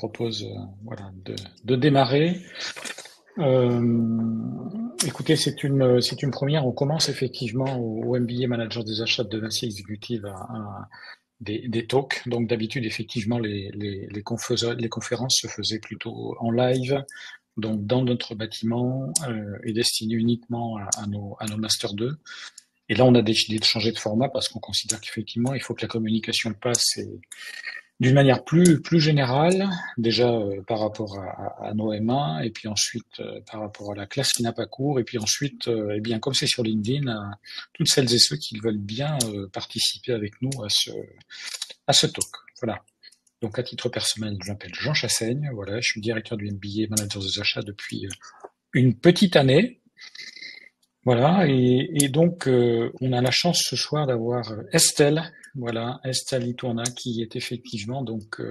propose voilà, de démarrer. Écoutez, c'est une première. On commence effectivement au MBA Manager des achats de Vinci Executive à des talks. Donc d'habitude, effectivement, les conférences se faisaient plutôt en live, donc dans notre bâtiment et destinées uniquement à nos Master 2. Et là, on a décidé de changer de format parce qu'on considère qu'effectivement, il faut que la communication passe d'une manière plus générale, déjà par rapport à nos M1, et puis ensuite par rapport à la classe qui n'a pas cours, et puis ensuite, eh bien, comme c'est sur LinkedIn, à toutes celles et ceux qui veulent bien participer avec nous à ce talk. Voilà. Donc, à titre personnel, je m'appelle Jean Chassaigne. Voilà, je suis directeur du MBA Manager des achats depuis une petite année. Voilà, et donc on a la chance ce soir d'avoir Estelle, voilà, Estelle Litourna, qui est effectivement donc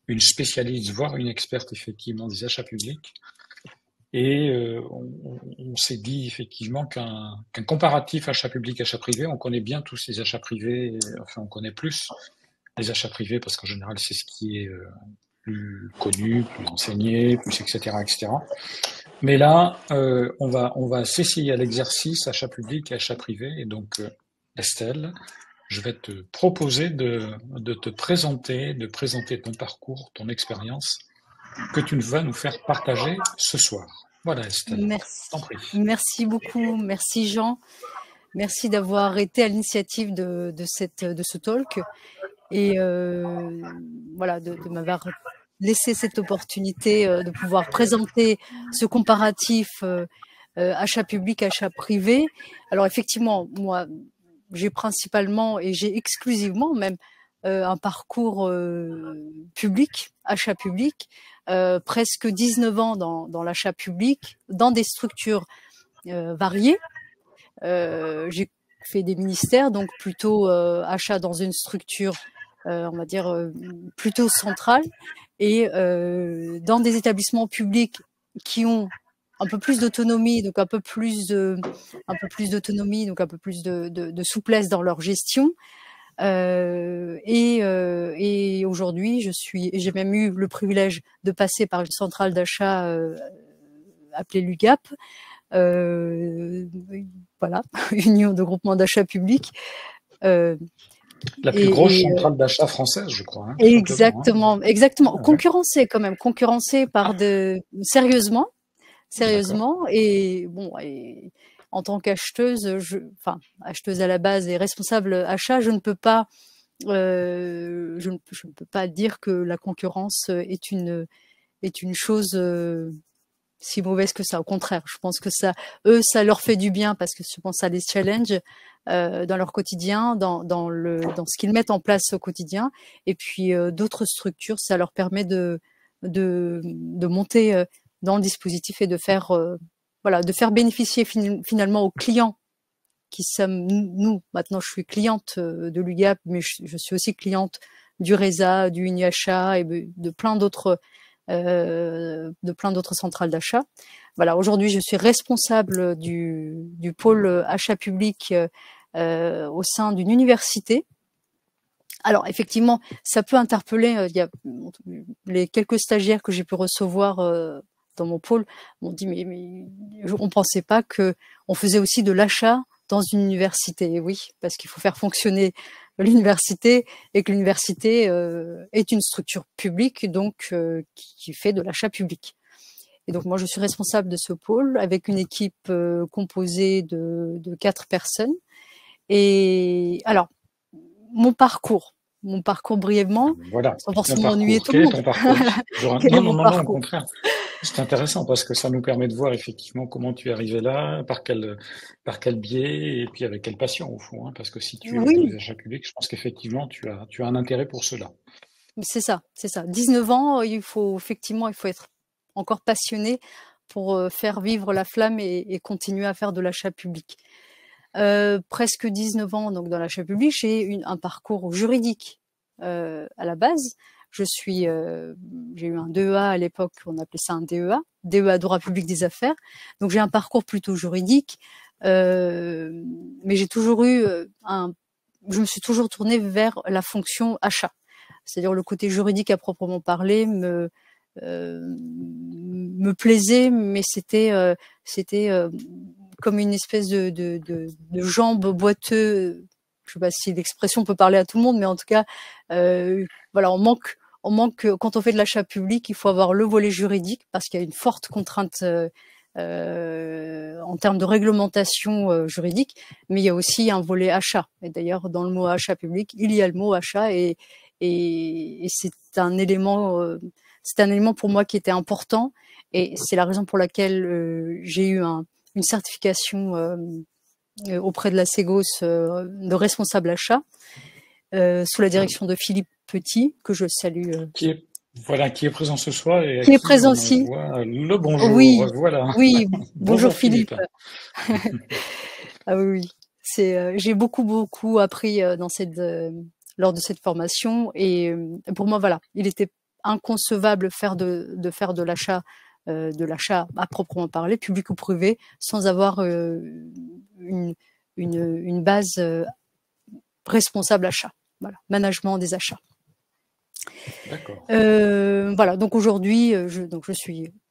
une spécialiste, voire une experte effectivement des achats publics. Et on s'est dit effectivement qu'un comparatif achat public, achat privé, on connaît bien tous les achats privés, enfin on connaît plus les achats privés parce qu'en général c'est ce qui est plus connu, plus enseigné, plus etc. etc. Mais là, on va s'essayer à l'exercice achat public et achat privé. Et donc, Estelle, je vais te proposer de te présenter, de présenter ton parcours, ton expérience, que tu vas nous faire partager ce soir. Voilà, Estelle, t'en prie. Merci beaucoup, merci Jean, merci d'avoir été à l'initiative de ce talk et voilà de m'avoir laissé cette opportunité de pouvoir présenter ce comparatif achat public, achat privé. Alors effectivement, moi, j'ai principalement et j'ai exclusivement même un parcours public, achat public, presque 19 ans dans l'achat public, dans des structures variées. J'ai fait des ministères, donc plutôt achat dans une structure, on va dire, plutôt centrale, et dans des établissements publics qui ont un peu plus d'autonomie, donc un peu plus d'autonomie, donc un peu plus de souplesse dans leur gestion. Et aujourd'hui, j'ai même eu le privilège de passer par une centrale d'achat appelée l'UGAP. Voilà, Union de groupement d'achat public. La plus grosse centrale d'achat française, je crois. Hein, exactement, hein. exactement. Ouais. Concurrencée quand même, concurrencée par sérieusement. Et bon, et en tant qu'acheteuse, acheteuse à la base et responsable achat, je ne peux pas, je ne peux pas dire que la concurrence est une chose si mauvaise que ça. Au contraire, je pense que ça leur fait du bien parce que je pense que ça les challenge dans leur quotidien, dans ce qu'ils mettent en place au quotidien. Et puis d'autres structures, ça leur permet de monter dans le dispositif et de faire bénéficier finalement aux clients qui sommes nous. Maintenant, je suis cliente de l'UGAP, mais je suis aussi cliente du RESA, du UniAchat et de plein d'autres centrales d'achat. Voilà, aujourd'hui, je suis responsable du pôle achat public au sein d'une université. Alors, effectivement, ça peut interpeller. Il y a les quelques stagiaires que j'ai pu recevoir dans mon pôle m'ont dit mais on pensait pas que on faisait aussi de l'achat dans une université. Et oui, parce qu'il faut faire fonctionner l'université et que l'université est une structure publique, donc qui fait de l'achat public. Et donc moi, je suis responsable de ce pôle avec une équipe composée de 4 personnes. Et alors, mon parcours brièvement, voilà, sans forcément ennuyer tout le monde. Quel est ton parcours? Non, au contraire. C'est intéressant parce que ça nous permet de voir effectivement comment tu es arrivé là, par quel biais et puis avec quelle passion au fond. Hein, parce que si tu es dans les achats publics, je pense qu'effectivement tu as un intérêt pour cela. C'est ça. 19 ans, il faut être encore passionné pour faire vivre la flamme et continuer à faire de l'achat public. Presque 19 ans donc dans l'achat public, j'ai un parcours juridique à la base. J'ai eu un DEA à l'époque, on appelait ça un DEA droit public des affaires. Donc j'ai un parcours plutôt juridique, mais j'ai toujours eu je me suis toujours tournée vers la fonction achat. c'est-à-dire le côté juridique à proprement parler me plaisait, mais c'était comme une espèce de jambe boiteux. Je sais pas si l'expression peut parler à tout le monde, mais en tout cas, voilà, on manque, quand on fait de l'achat public, il faut avoir le volet juridique parce qu'il y a une forte contrainte en termes de réglementation juridique, mais il y a aussi un volet achat. Et d'ailleurs, dans le mot achat public, il y a le mot achat et c'est un élément pour moi qui était important et c'est la raison pour laquelle j'ai eu une certification auprès de la Ségos de responsable achat sous la direction de Philippe Petit, que je salue. Qui est présent ce soir et à Qui est qui présent on aussi. envoie le bonjour. Oui, Voilà. oui. Bonjour Bonjour Philippe. Philippe. Ah oui, j'ai beaucoup appris lors de cette formation et pour moi voilà, il était inconcevable de l'achat à proprement parler, public ou privé, sans avoir une base responsable achat. Voilà, management des achats. D'accord. Voilà, donc aujourd'hui,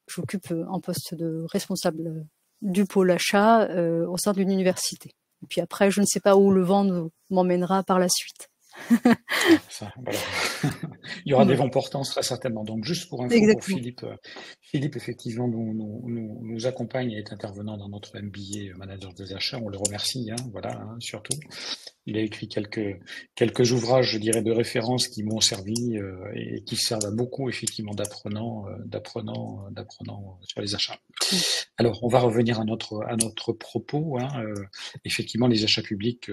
j'occupe un poste de responsable du pôle achat au sein d'une université. Et puis après, je ne sais pas où le vent m'emmènera par la suite. Ça, voilà. Il y aura des vents portants très certainement. Donc juste pour info, pour Exactement. Philippe, Philippe effectivement nous accompagne et est intervenant dans notre MBA Manager des achats. On le remercie, voilà, surtout. Il a écrit quelques ouvrages, je dirais, de référence qui m'ont servi et qui servent à beaucoup effectivement d'apprenants sur les achats. Alors on va revenir à notre propos. Effectivement, les achats publics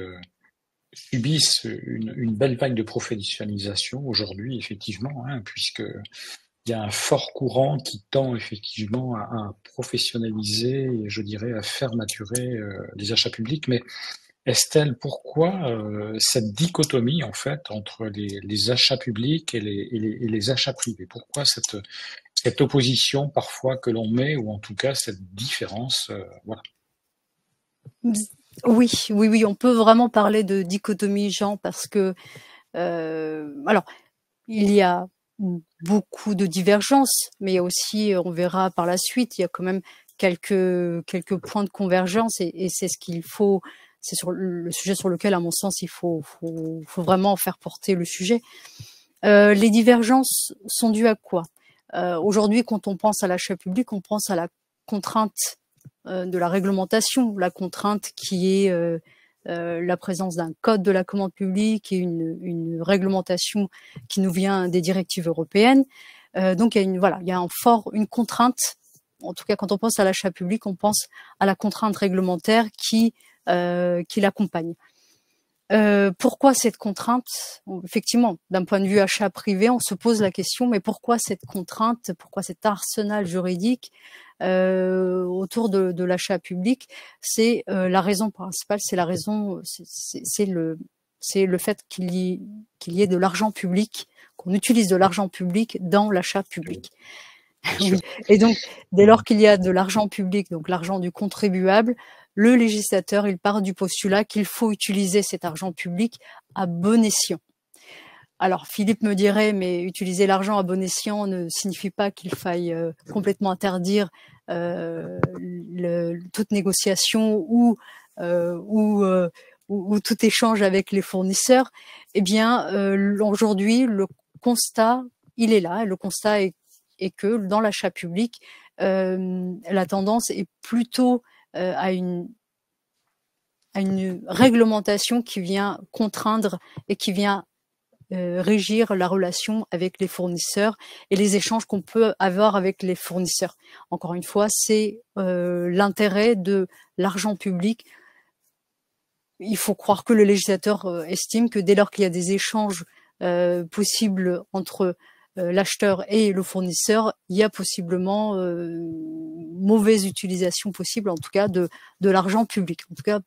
subissent une belle vague de professionnalisation aujourd'hui, effectivement, puisque il y a un fort courant qui tend effectivement à professionnaliser et je dirais à faire maturer les achats publics. Mais Estelle, pourquoi cette dichotomie en fait entre les achats publics et les achats privés? Pourquoi cette opposition parfois que l'on met, ou en tout cas cette différence voilà. Oui, on peut vraiment parler de dichotomie, Jean, parce que alors il y a beaucoup de divergences, mais il y a aussi, on verra par la suite, il y a quand même quelques points de convergence et c'est ce qu'il faut, c'est sur le sujet sur lequel, à mon sens, il faut vraiment faire porter le sujet. Les divergences sont dues à quoi? Aujourd'hui, quand on pense à l'achat public, on pense à la contrainte de la réglementation, la contrainte qui est la présence d'un code de la commande publique et une réglementation qui nous vient des directives européennes. Donc il y a une contrainte. En tout cas, quand on pense à l'achat public, on pense à la contrainte réglementaire qui l'accompagne. Pourquoi cette contrainte? Effectivement, d'un point de vue achat privé, on se pose la question, mais pourquoi cette contrainte? Pourquoi cet arsenal juridique autour de l'achat public? C'est la raison principale, c'est le fait qu'il y ait de l'argent public, qu'on utilise de l'argent public dans l'achat public. Oui. Et donc, dès lors qu'il y a de l'argent public, donc l'argent du contribuable, le législateur, il part du postulat qu'il faut utiliser cet argent public à bon escient. Alors, Philippe me dirait, mais utiliser l'argent à bon escient ne signifie pas qu'il faille complètement interdire toute négociation ou tout échange avec les fournisseurs. Eh bien, aujourd'hui, le constat, il est là. Le constat est que dans l'achat public, la tendance est plutôt à une réglementation qui vient contraindre et qui vient régir la relation avec les fournisseurs et les échanges qu'on peut avoir avec les fournisseurs. Encore une fois, c'est l'intérêt de l'argent public. Il faut croire que le législateur estime que dès lors qu'il y a des échanges possibles entre l'acheteur et le fournisseur, il y a possiblement mauvaise utilisation possible, en tout cas, de l'argent public. En tout cas,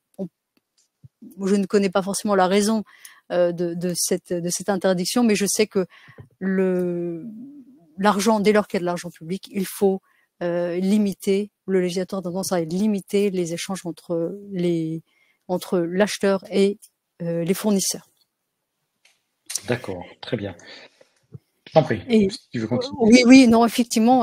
je ne connais pas forcément la raison de cette interdiction, mais je sais que l'argent, dès lors qu'il y a de l'argent public, il faut limiter, le législateur a tendance à limiter les échanges entre l'acheteur et les fournisseurs. D'accord, très bien. Je t'en prie, Et si tu veux continuer. oui, oui, non, effectivement.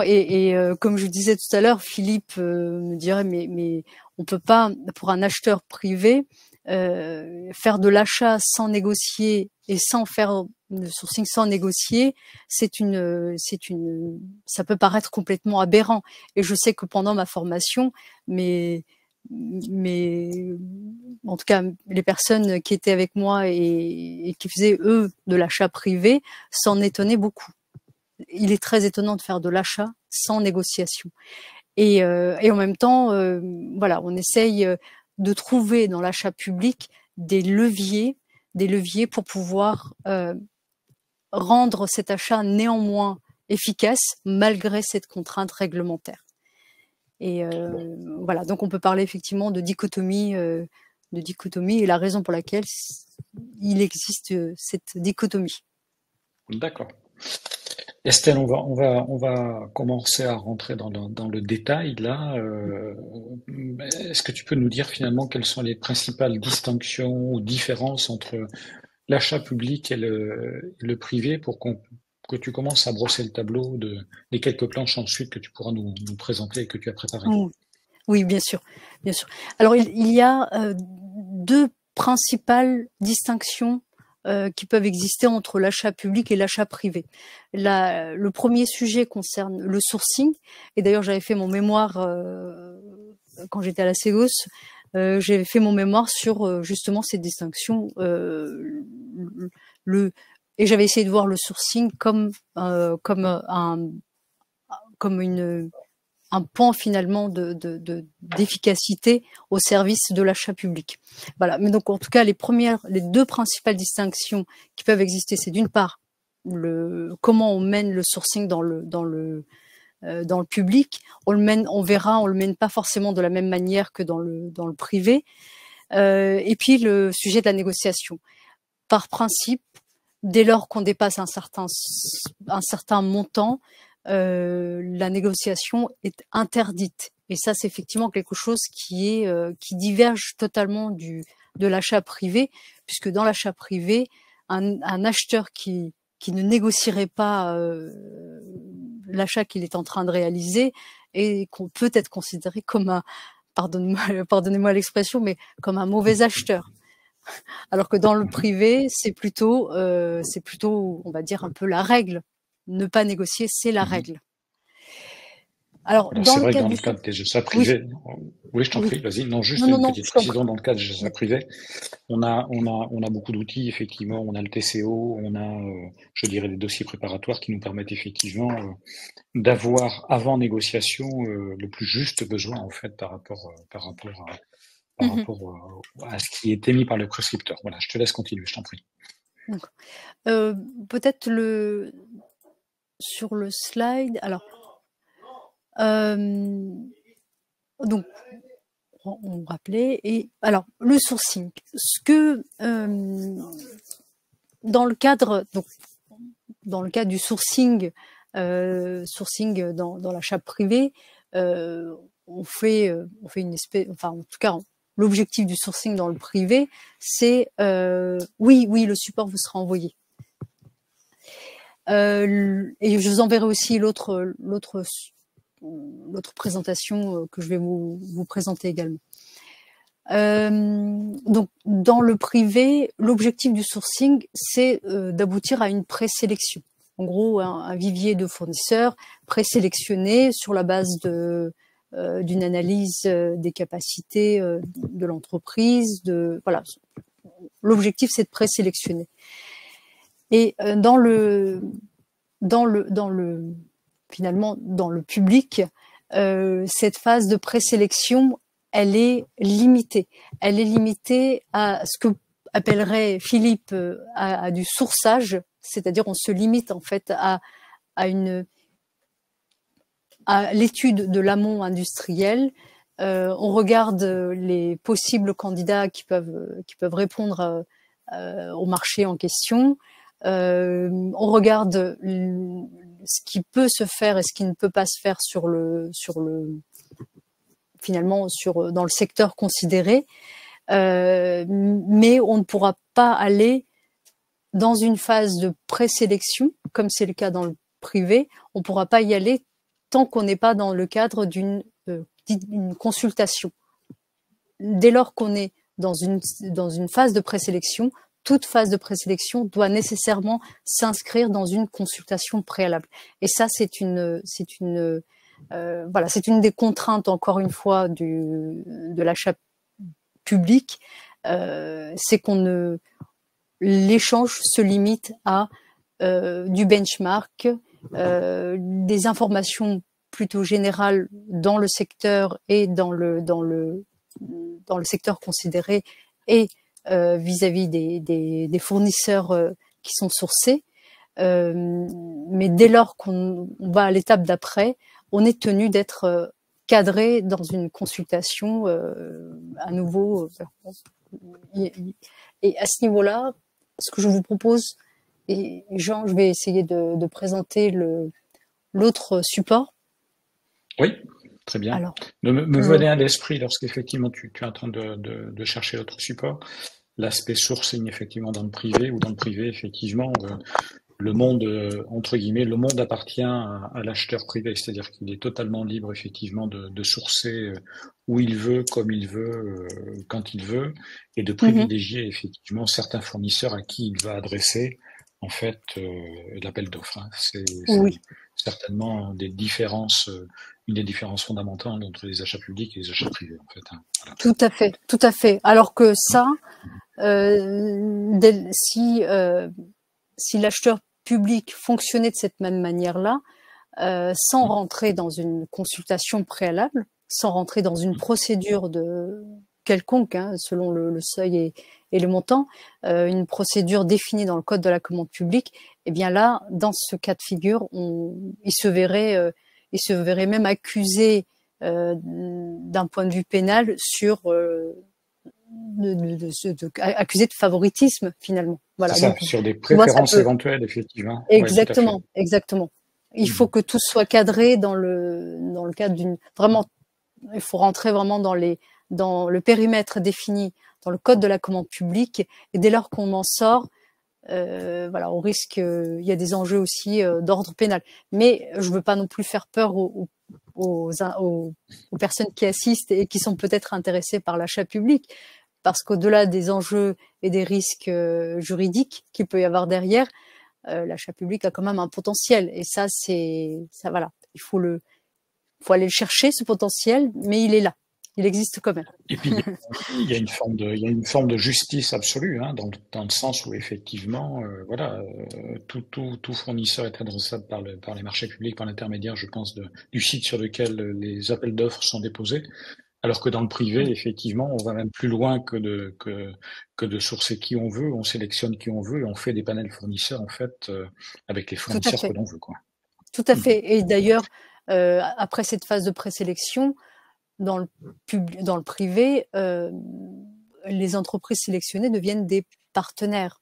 Comme je disais tout à l'heure, Philippe me dirait, mais on peut pas, pour un acheteur privé, faire de l'achat sans négocier et sans faire le sourcing sans négocier, ça peut paraître complètement aberrant. Et je sais que pendant ma formation, mais en tout cas, les personnes qui étaient avec moi et qui faisaient, eux, de l'achat privé s'en étonnaient beaucoup. Il est très étonnant de faire de l'achat sans négociation. Et en même temps, voilà, on essaye de trouver dans l'achat public des leviers pour pouvoir rendre cet achat néanmoins efficace malgré cette contrainte réglementaire. Et voilà, donc on peut parler effectivement de dichotomie, et la raison pour laquelle il existe cette dichotomie. D'accord. Estelle, on va commencer à rentrer dans le détail là. Est-ce que tu peux nous dire finalement quelles sont les principales distinctions ou différences entre l'achat public et le privé pour que tu commences à brosser le tableau des quelques planches ensuite que tu pourras nous présenter et que tu as préparées. Oui, bien sûr, bien sûr. Alors il y a deux principales distinctions qui peuvent exister entre l'achat public et l'achat privé. Le premier sujet concerne le sourcing, et d'ailleurs j'avais fait mon mémoire quand j'étais à la Ségos, j'avais fait mon mémoire sur justement ces distinctions, et j'avais essayé de voir le sourcing comme un pan finalement d'efficacité au service de l'achat public. Voilà. Mais donc en tout cas les deux principales distinctions qui peuvent exister, c'est d'une part comment on mène le sourcing dans le public. On le mène pas forcément de la même manière que dans le privé. Et puis le sujet de la négociation. Par principe, dès lors qu'on dépasse un certain montant, la négociation est interdite. Et ça, c'est effectivement quelque chose qui diverge totalement de l'achat privé, puisque dans l'achat privé, un acheteur qui ne négocierait pas l'achat qu'il est en train de réaliser et qu'on peut être considéré comme pardonnez-moi l'expression, mais comme un mauvais acheteur. Alors que dans le privé, c'est plutôt, on va dire, un peu la règle. Ne pas négocier, c'est la règle. Alors c'est vrai que dans le cadre des achats privés, oui, je t'en prie, vas-y. Non, juste une petite précision dans le cadre des achats privés. On a beaucoup d'outils, effectivement. On a le TCO, on a, je dirais, des dossiers préparatoires qui nous permettent effectivement d'avoir avant négociation le plus juste besoin en fait par rapport à ce qui est émis par le prescripteur. Voilà, je te laisse continuer, je t'en prie. D'accord. Peut-être sur le slide. Alors, donc, on rappelait. Et alors, le sourcing. Ce que dans le cadre du sourcing, dans l'achat privé, on fait une espèce, enfin en tout cas. L'objectif du sourcing dans le privé, c'est oui, le support vous sera envoyé. Et je vous enverrai aussi l'autre présentation que je vais vous présenter également. Donc, dans le privé, l'objectif du sourcing, c'est d'aboutir à une présélection. En gros, un vivier de fournisseurs présélectionnés sur la base d'une analyse des capacités de l'entreprise. Voilà. L'objectif, c'est de présélectionner. Et finalement, dans le public, cette phase de présélection, elle est limitée. Elle est limitée à ce que appellerait Philippe à du sourçage, c'est-à-dire on se limite en fait à l'étude de l'amont industriel. On regarde les possibles candidats qui peuvent répondre au marché en question. On regarde ce qui peut se faire et ce qui ne peut pas se faire dans le secteur considéré, mais on ne pourra pas aller dans une phase de présélection comme c'est le cas dans le privé, on ne pourra pas y aller tant qu'on n'est pas dans le cadre d'une consultation. Dès lors qu'on est dans une phase de présélection, toute phase de présélection doit nécessairement s'inscrire dans une consultation préalable. Et ça, c'est une des contraintes, encore une fois, de l'achat public, c'est l'échange se limite à du benchmark, des informations plutôt générales dans le secteur et dans le secteur considéré et vis-à-vis des fournisseurs qui sont sourcés. Mais dès lors qu'on va à l'étape d'après, on est tenu d'être cadré dans une consultation à nouveau. Et à ce niveau-là, ce que je vous propose, et Jean, je vais essayer de présenter l'autre support. Oui, très bien. Alors, me venait à l'esprit lorsqu'effectivement tu es en train de chercher l'autre support, l'aspect sourcing effectivement dans le privé, ou dans le privé effectivement le monde, entre guillemets, le monde appartient à l'acheteur privé, c'est-à-dire qu'il est totalement libre effectivement de sourcer où il veut, comme il veut, quand il veut, et de privilégier effectivement certains fournisseurs à qui il va adresser en fait l'appel d'offres. Hein. C'est certainement une des différences fondamentales entre les achats publics et les achats privés en fait. Hein. Voilà. Tout à fait, tout à fait. Alors que ça, si l'acheteur public fonctionnait de cette même manière-là, sans rentrer dans une consultation préalable, sans rentrer dans une procédure quelconque, hein, selon le seuil et le montant, une procédure définie dans le Code de la commande publique, eh bien là, dans ce cas de figure, il se verrait même accusé d'un point de vue pénal accusé de favoritisme finalement. Voilà. C'est ça, donc, sur des préférences éventuelles, effectivement. Exactement, ouais, exactement. Il faut que tout soit cadré dans le cadre il faut rentrer vraiment dans le périmètre défini dans le Code de la commande publique, et dès lors qu'on en sort, on risque, il y a des enjeux aussi d'ordre pénal. Mais je veux pas non plus faire peur aux personnes qui assistent et qui sont peut-être intéressées par l'achat public, parce qu'au-delà des enjeux et des risques juridiques qu'il peut y avoir derrière, l'achat public a quand même un potentiel. Et ça, voilà. Il faut aller le chercher, ce potentiel, mais il est là. Il existe quand même. Et puis, il y a une forme de justice absolue, hein, dans le sens où, effectivement, tout fournisseur est adressable par les marchés publics, par l'intermédiaire, je pense, du site sur lequel les appels d'offres sont déposés. Alors que dans le privé, effectivement, on va même plus loin que de sourcer qui on veut, on sélectionne qui on veut, et on fait des panels fournisseurs, en fait, avec les fournisseurs que l'on veut, quoi. Tout à fait. Et d'ailleurs, après cette phase de présélection, dans le privé, les entreprises sélectionnées deviennent des partenaires.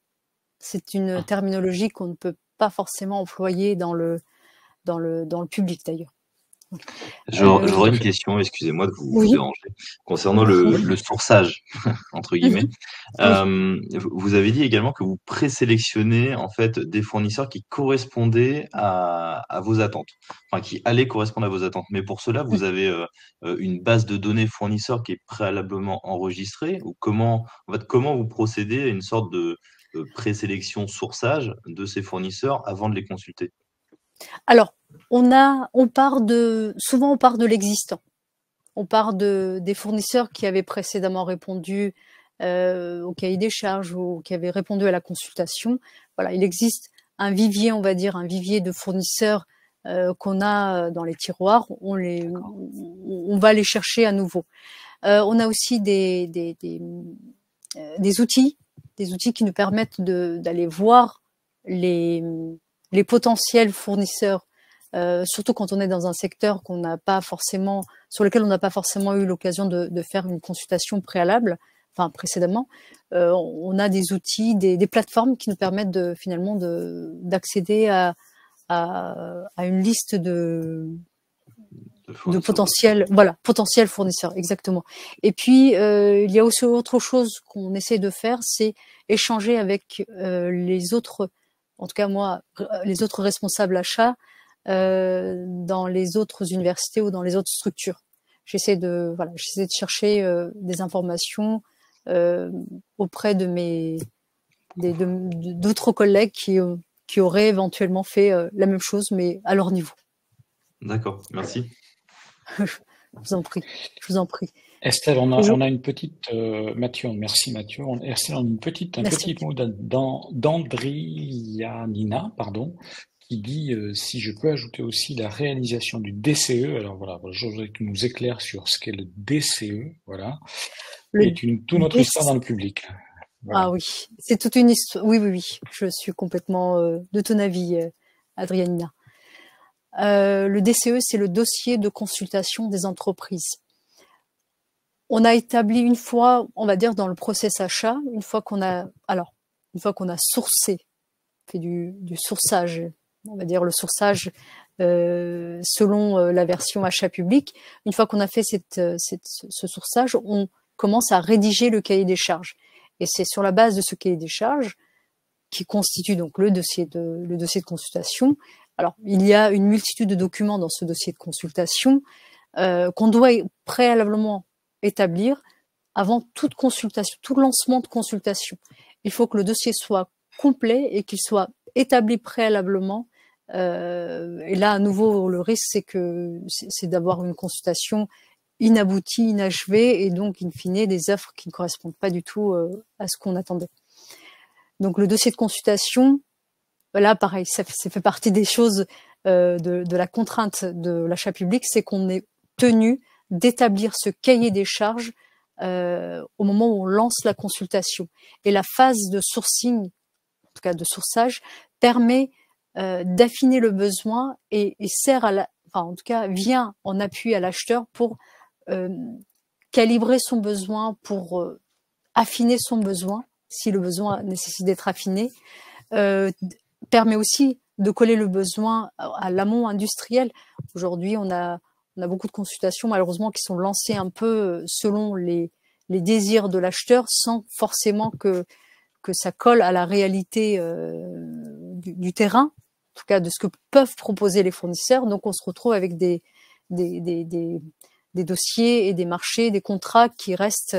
C'est une terminologie qu'on ne peut pas forcément employer dans le public, d'ailleurs. J'aurais une question, excusez-moi de vous déranger, concernant le sourçage, entre guillemets. Vous avez dit également que vous présélectionnez en fait des fournisseurs qui correspondaient à vos attentes, enfin qui allaient correspondre à vos attentes. Mais pour cela, vous avez une base de données fournisseurs qui est préalablement enregistrée, ou comment vous procédez à une sorte de présélection sourçage de ces fournisseurs avant de les consulter? Alors, souvent on part de l'existant. On part des fournisseurs qui avaient précédemment répondu au cahier des charges ou qui avaient répondu à la consultation. Voilà, il existe un vivier, on va dire, un vivier de fournisseurs qu'on a dans les tiroirs. On va les chercher à nouveau. On a aussi des outils qui nous permettent d'aller voir les potentiels fournisseurs, surtout quand on est dans un secteur sur lequel on n'a pas forcément eu l'occasion de faire une consultation préalable, enfin précédemment. On a des outils, des plateformes qui nous permettent finalement d'accéder à une liste de potentiels fournisseurs, exactement. Et puis il y a aussi autre chose qu'on essaie de faire, c'est échanger avec les autres en tout cas moi, les autres responsables achats dans les autres universités ou dans les autres structures. J'essaie de chercher des informations auprès de d'autres collègues qui auraient éventuellement fait la même chose, mais à leur niveau. D'accord, merci. Je vous en prie, je vous en prie. Estelle, on a une petite, Mathieu, merci Mathieu. Estelle, on a un petit mot d'Andrianina, pardon, qui dit si je peux ajouter aussi la réalisation du DCE. Alors voilà, je voudrais que tu nous éclaires sur ce qu'est le DCE, voilà. Et toute notre histoire dans le public. Voilà. Ah oui, c'est toute une histoire. Oui, je suis complètement de ton avis, Adrianina. Le DCE, c'est le dossier de consultation des entreprises. On a établi une fois, on va dire dans le process achat, une fois qu'on a sourcé, fait du sourçage, on va dire le sourçage selon la version achat public. Une fois qu'on a fait ce sourçage, on commence à rédiger le cahier des charges. Et c'est sur la base de ce cahier des charges qui constitue donc le dossier de consultation. Alors, il y a une multitude de documents dans ce dossier de consultation qu'on doit préalablement établir avant toute consultation, tout lancement de consultation. Il faut que le dossier soit complet et qu'il soit établi préalablement. Et là, à nouveau, le risque, c'est d'avoir une consultation inaboutie, inachevée, et donc, in fine, des offres qui ne correspondent pas du tout à ce qu'on attendait. Donc, le dossier de consultation, là, pareil, ça fait partie des choses de la contrainte de l'achat public, c'est qu'on est tenu d'établir ce cahier des charges au moment où on lance la consultation. Et la phase de sourcing, en tout cas de sourçage, permet d'affiner le besoin et sert en tout cas, vient en appui à l'acheteur pour calibrer son besoin, pour affiner son besoin, si le besoin nécessite d'être affiné, permet aussi de coller le besoin à l'amont industriel. Aujourd'hui, on a beaucoup de consultations, malheureusement, qui sont lancées un peu selon les désirs de l'acheteur, sans forcément que ça colle à la réalité du terrain, en tout cas de ce que peuvent proposer les fournisseurs. Donc, on se retrouve avec des dossiers et des marchés, des contrats qui restent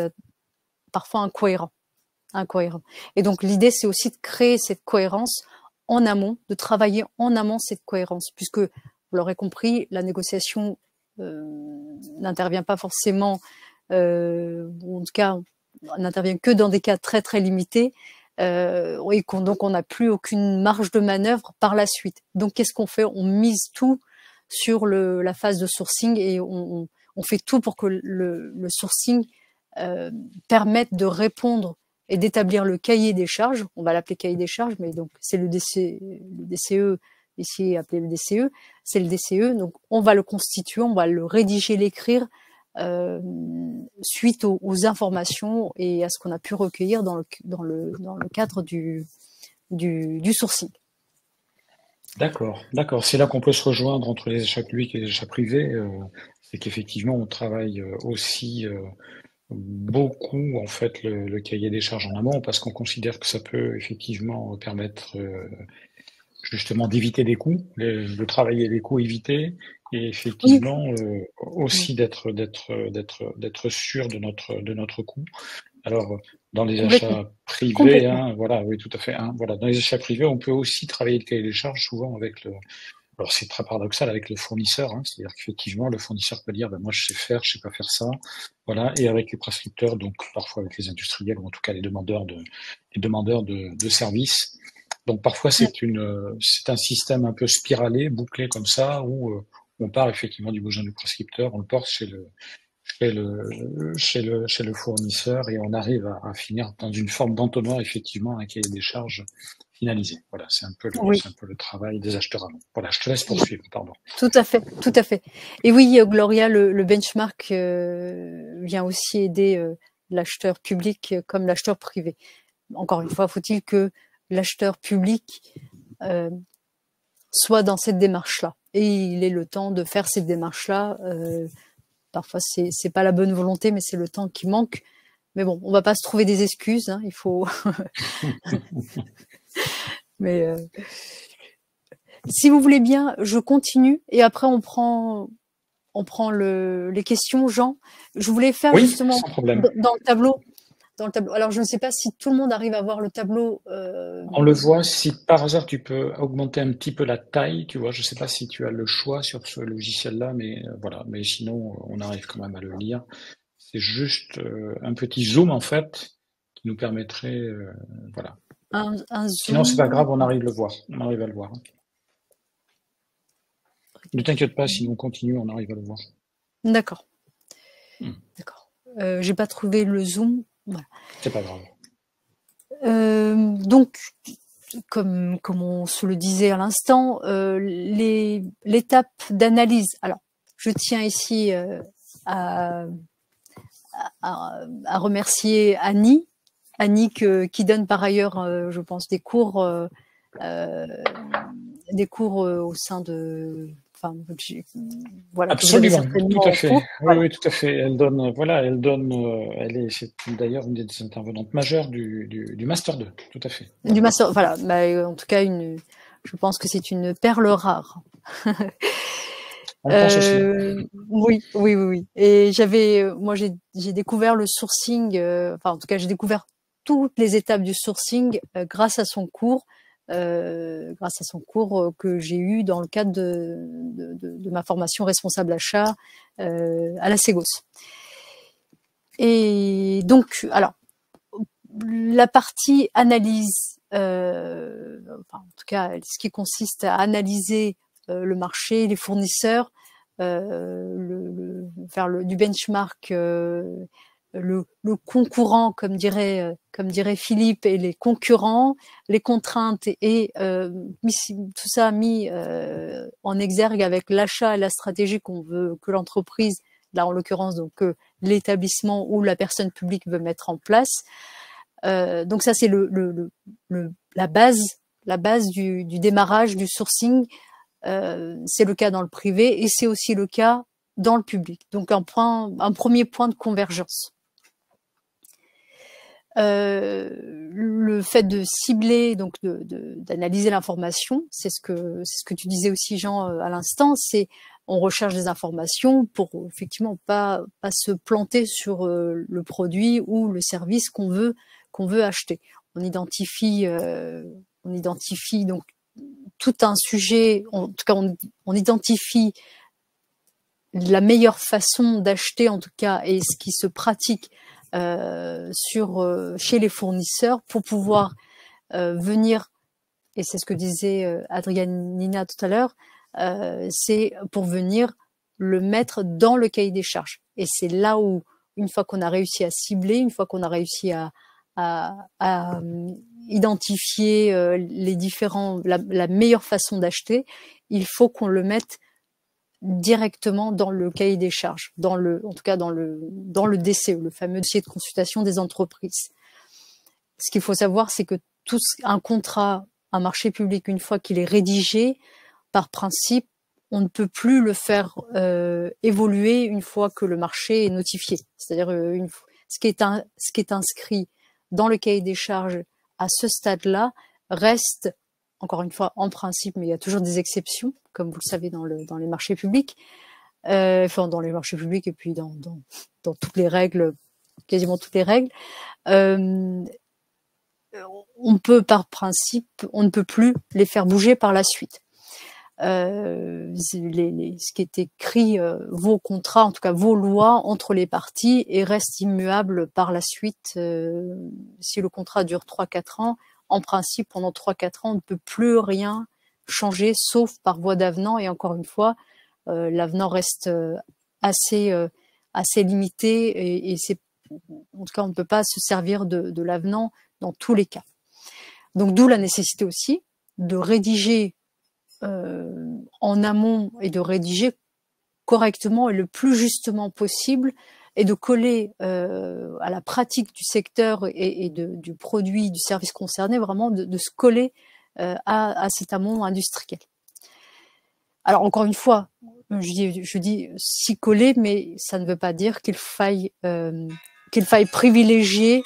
parfois incohérents. Et donc, l'idée, c'est aussi de créer cette cohérence en amont, de travailler en amont cette cohérence, puisque, vous l'aurez compris, la négociation n'intervient pas forcément, ou en tout cas, n'intervient que dans des cas très très limités, et donc on n'a plus aucune marge de manœuvre par la suite. Donc qu'est-ce qu'on fait? On mise tout sur la phase de sourcing et on fait tout pour que le sourcing permette de répondre et d'établir le cahier des charges. On va l'appeler cahier des charges, mais donc c'est le DCE, ici appelé le DCE, c'est le DCE. Donc on va le constituer, on va le rédiger, l'écrire suite aux informations et à ce qu'on a pu recueillir dans le cadre du sourcing. D'accord. C'est là qu'on peut se rejoindre entre les achats publics et les achats privés. C'est qu'effectivement, on travaille aussi beaucoup en fait le cahier des charges en amont parce qu'on considère que ça peut effectivement permettre justement d'éviter des coûts, de travailler les coûts évités et effectivement aussi d'être sûr de notre coût. Alors dans les achats privés, voilà, oui, tout à fait. Voilà, dans les achats privés, on peut aussi travailler le cahier des charges souvent avec alors c'est très paradoxal avec le fournisseur, c'est-à-dire qu'effectivement le fournisseur peut dire moi je sais faire, je sais pas faire ça, voilà, et avec les prescripteurs, donc parfois avec les industriels ou en tout cas les demandeurs de services. Donc parfois c'est un système un peu spiralé, bouclé comme ça, où on part effectivement du besoin du prescripteur, on le porte chez le fournisseur et on arrive à finir dans une forme d'entonnoir effectivement un cahier des charges finalisé. Voilà, c'est un peu le travail des acheteurs avant. Voilà, je te laisse poursuivre, pardon. Tout à fait. Et oui, Gloria, le benchmark vient aussi aider l'acheteur public comme l'acheteur privé. Encore une fois, faut-il que l'acheteur public soit dans cette démarche-là. Et il ait le temps de faire cette démarche-là. Parfois, c'est pas la bonne volonté, mais c'est le temps qui manque. Mais bon, on va pas se trouver des excuses. Il faut. Mais si vous voulez bien, je continue et après on prend les questions, Jean. Je voulais faire justement sans problème. dans le tableau. Alors, je ne sais pas si tout le monde arrive à voir le tableau. On le voit. Si par hasard tu peux augmenter un petit peu la taille, tu vois. Je ne sais pas si tu as le choix sur ce logiciel-là, mais voilà. Mais sinon, on arrive quand même à le lire. C'est juste un petit zoom en fait qui nous permettrait, voilà. Un Sinon, zoom. c'est pas grave, on arrive à le voir. On arrive à le voir. Ne t'inquiète pas, si on continue, on arrive à le voir. D'accord. D'accord. J'ai pas trouvé le zoom. Voilà. C'est pas grave. Donc, comme on se le disait à l'instant, l'étape d'analyse. Alors, je tiens ici à remercier Annie qui donne par ailleurs, je pense, des cours au sein de. Enfin, voilà, absolument, tout à fait. Cours, voilà. Oui, tout à fait. Elle donne, c'est d'ailleurs une des intervenantes majeures du Master 2, tout à fait. Du Master, voilà. Bah, en tout cas, je pense que c'est une perle rare. On pense aussi. Oui. Et moi, j'ai découvert le sourcing. En tout cas, j'ai découvert toutes les étapes du sourcing grâce à son cours. Que j'ai eu dans le cadre de ma formation responsable achat à la Ségos. Et donc, alors, la partie analyse, en tout cas, ce qui consiste à analyser le marché, les fournisseurs, faire du benchmark, le concurrent, comme dirait Philippe, et les concurrents, les contraintes et tout ça mis en exergue avec l'achat et la stratégie qu'on veut que l'entreprise, là en l'occurrence donc l'établissement ou la personne publique veut mettre en place. Donc ça c'est la base du démarrage du sourcing. C'est le cas dans le privé et c'est aussi le cas dans le public. Donc un premier point de convergence. Le fait de cibler, donc d'analyser l'information, c'est ce que tu disais aussi, Jean, à l'instant, c'est on recherche des informations pour effectivement pas se planter sur le produit ou le service qu'on veut acheter. On identifie donc tout un sujet, en tout cas on identifie la meilleure façon d'acheter en tout cas et ce qui se pratique chez les fournisseurs pour pouvoir venir, et c'est ce que disait Adrianina tout à l'heure, c'est pour venir le mettre dans le cahier des charges. Et c'est là où, une fois qu'on a réussi à cibler, une fois qu'on a réussi à identifier la meilleure façon d'acheter, il faut qu'on le mette directement dans le cahier des charges, en tout cas dans le DCE, le fameux dossier de consultation des entreprises. Ce qu'il faut savoir, c'est que un contrat, un marché public, une fois qu'il est rédigé, par principe, on ne peut plus le faire évoluer une fois que le marché est notifié. C'est-à-dire ce qui est inscrit dans le cahier des charges à ce stade-là reste, encore une fois, en principe, mais il y a toujours des exceptions, comme vous le savez dans les marchés publics, dans les marchés publics et puis dans toutes les règles, quasiment toutes les règles. On peut, par principe, on ne peut plus les faire bouger par la suite. Ce qui est écrit, vos contrats, en tout cas vos lois entre les parties, et reste immuable par la suite. Si le contrat dure 3-4 ans, en principe, pendant 3-4 ans, on ne peut plus rien changer, sauf par voie d'avenant. Et encore une fois, l'avenant reste assez limité, et c'est, en tout cas, on ne peut pas se servir de l'avenant dans tous les cas. Donc, d'où la nécessité aussi de rédiger en amont et de rédiger correctement et le plus justement possible, et de coller à la pratique du secteur et du produit, du service concerné, vraiment de se coller à cet amont industriel. Alors encore une fois, je dis s'y coller, mais ça ne veut pas dire qu'il faille privilégier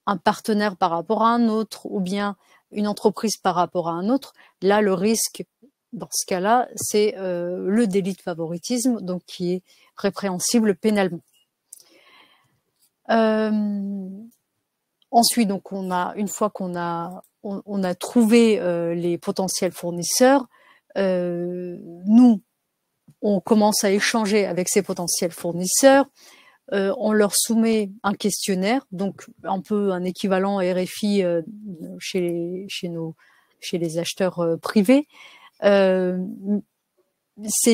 un partenaire par rapport à un autre, ou bien une entreprise par rapport à un autre, là, le risque, dans ce cas-là, c'est le délit de favoritisme, donc qui est répréhensible pénalement. Ensuite, donc une fois qu'on a trouvé les potentiels fournisseurs, nous, on commence à échanger avec ces potentiels fournisseurs. On leur soumet un questionnaire, donc un peu un équivalent RFI chez les acheteurs privés. C'est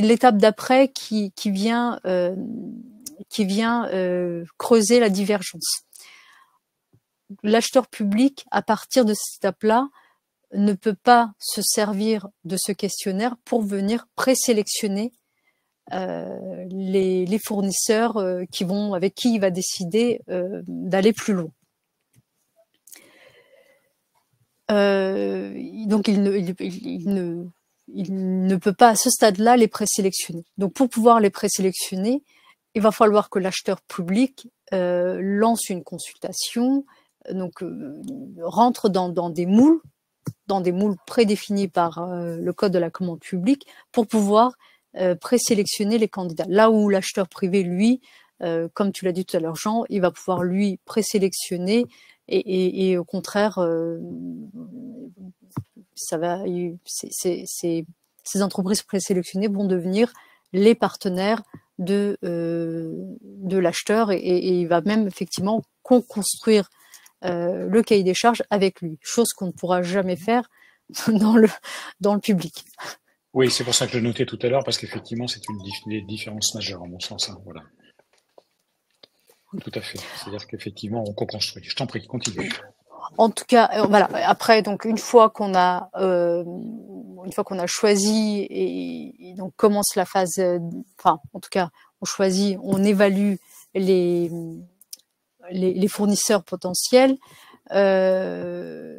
l'étape d'après qui vient creuser la divergence. L'acheteur public, à partir de cette étape-là, ne peut pas se servir de ce questionnaire pour venir présélectionner les fournisseurs avec qui il va décider d'aller plus loin. Donc il ne peut pas à ce stade-là les présélectionner. Donc pour pouvoir les présélectionner, il va falloir que l'acheteur public lance une consultation, donc rentre dans des moules prédéfinis par le code de la commande publique pour pouvoir présélectionner les candidats. Là où l'acheteur privé, lui, comme tu l'as dit tout à l'heure, Jean, il va pouvoir lui présélectionner et au contraire, ces entreprises présélectionnées vont devenir les partenaires de l'acheteur et il va même effectivement construire le cahier des charges avec lui, chose qu'on ne pourra jamais faire dans le public. Oui, c'est pour ça que je le notais tout à l'heure, parce qu'effectivement, c'est une des différences majeures, à mon sens. Hein, voilà. Tout à fait. C'est-à-dire qu'effectivement, on co-construit. Je t'en prie, continue. En tout cas, voilà. Après, donc une fois qu'on a choisi et donc commence la phase, enfin, en tout cas, on choisit, on évalue les fournisseurs potentiels. Là,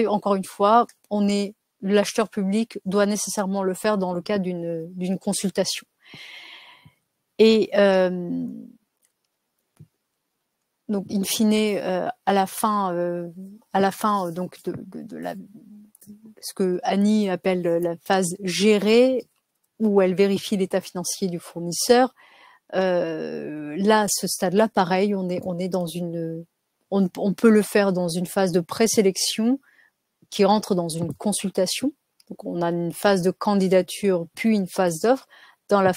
encore une fois, l'acheteur public doit nécessairement le faire dans le cadre d'une consultation. Et donc, in fine, à la fin donc de ce que Annie appelle la phase gérée, où elle vérifie l'état financier du fournisseur. Là, à ce stade-là, pareil, on est dans on peut le faire dans une phase de présélection qui rentre dans une consultation. Donc, on a une phase de candidature, puis une phase d'offre. Dans les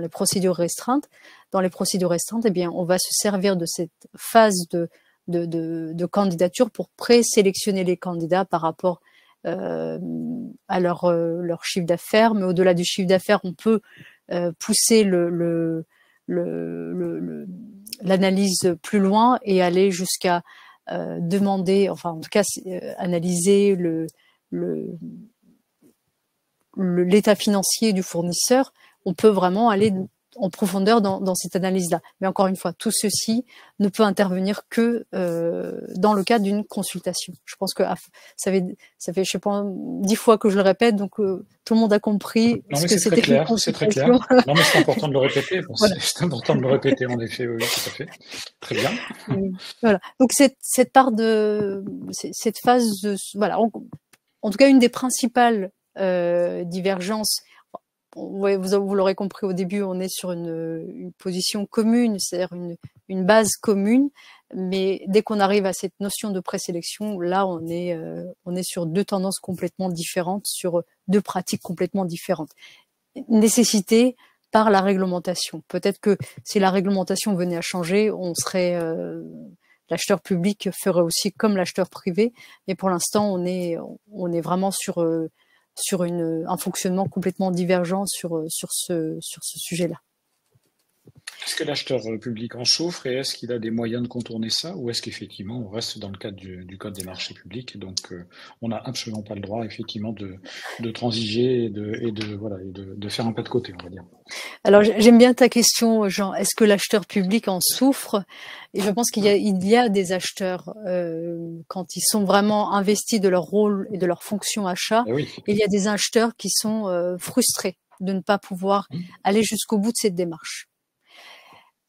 procédures restreintes, eh bien, on va se servir de cette phase de candidature pour présélectionner les candidats par rapport à leur chiffre d'affaires. Mais au-delà du chiffre d'affaires, on peut pousser l'analyse plus loin et aller jusqu'à demander, enfin en tout cas analyser l'état financier du fournisseur. On peut vraiment aller en profondeur dans cette analyse-là. Mais encore une fois, tout ceci ne peut intervenir que dans le cadre d'une consultation. Je pense que ça fait, je sais pas, 10 fois que je le répète, donc tout le monde a compris ce que c'était qu'une consultation. C'est très clair. Non, mais c'est important de le répéter. Bon, voilà. C'est important de le répéter, en effet, oui, tout à fait. Très bien. Voilà. Donc cette part cette phase voilà. En tout cas, une des principales divergences. Ouais, vous l'aurez compris au début, on est sur une position commune, c'est-à-dire une base commune, mais dès qu'on arrive à cette notion de présélection, là on est sur deux tendances complètement différentes, sur deux pratiques complètement différentes. Nécessité par la réglementation. Peut-être que si la réglementation venait à changer, l'acheteur public ferait aussi comme l'acheteur privé, mais pour l'instant on est vraiment sur un fonctionnement complètement divergent sur ce sujet-là. Est-ce que l'acheteur public en souffre et est-ce qu'il a des moyens de contourner ça ou est-ce qu'effectivement on reste dans le cadre du code des marchés publics et donc on n'a absolument pas le droit effectivement de transiger et de faire un pas de côté, on va dire. Alors j'aime bien ta question, Jean. Est-ce que l'acheteur public en souffre? Et je pense qu'il y a des acheteurs quand ils sont vraiment investis de leur rôle et de leur fonction achat, oui. Il y a des acheteurs qui sont frustrés de ne pas pouvoir aller jusqu'au bout de cette démarche.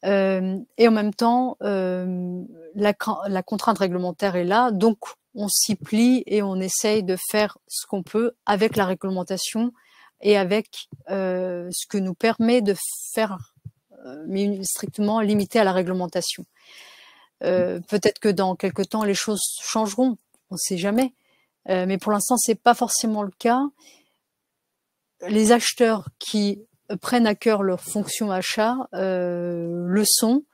Et en même temps, la contrainte réglementaire est là, donc on s'y plie et on essaye de faire ce qu'on peut avec la réglementation et avec ce que nous permet de faire, mais strictement limité à la réglementation. Peut-être que dans quelque temps, les choses changeront, on ne sait jamais. Mais pour l'instant, c'est pas forcément le cas. Les acheteurs qui prennent à cœur leur fonction achat le sont,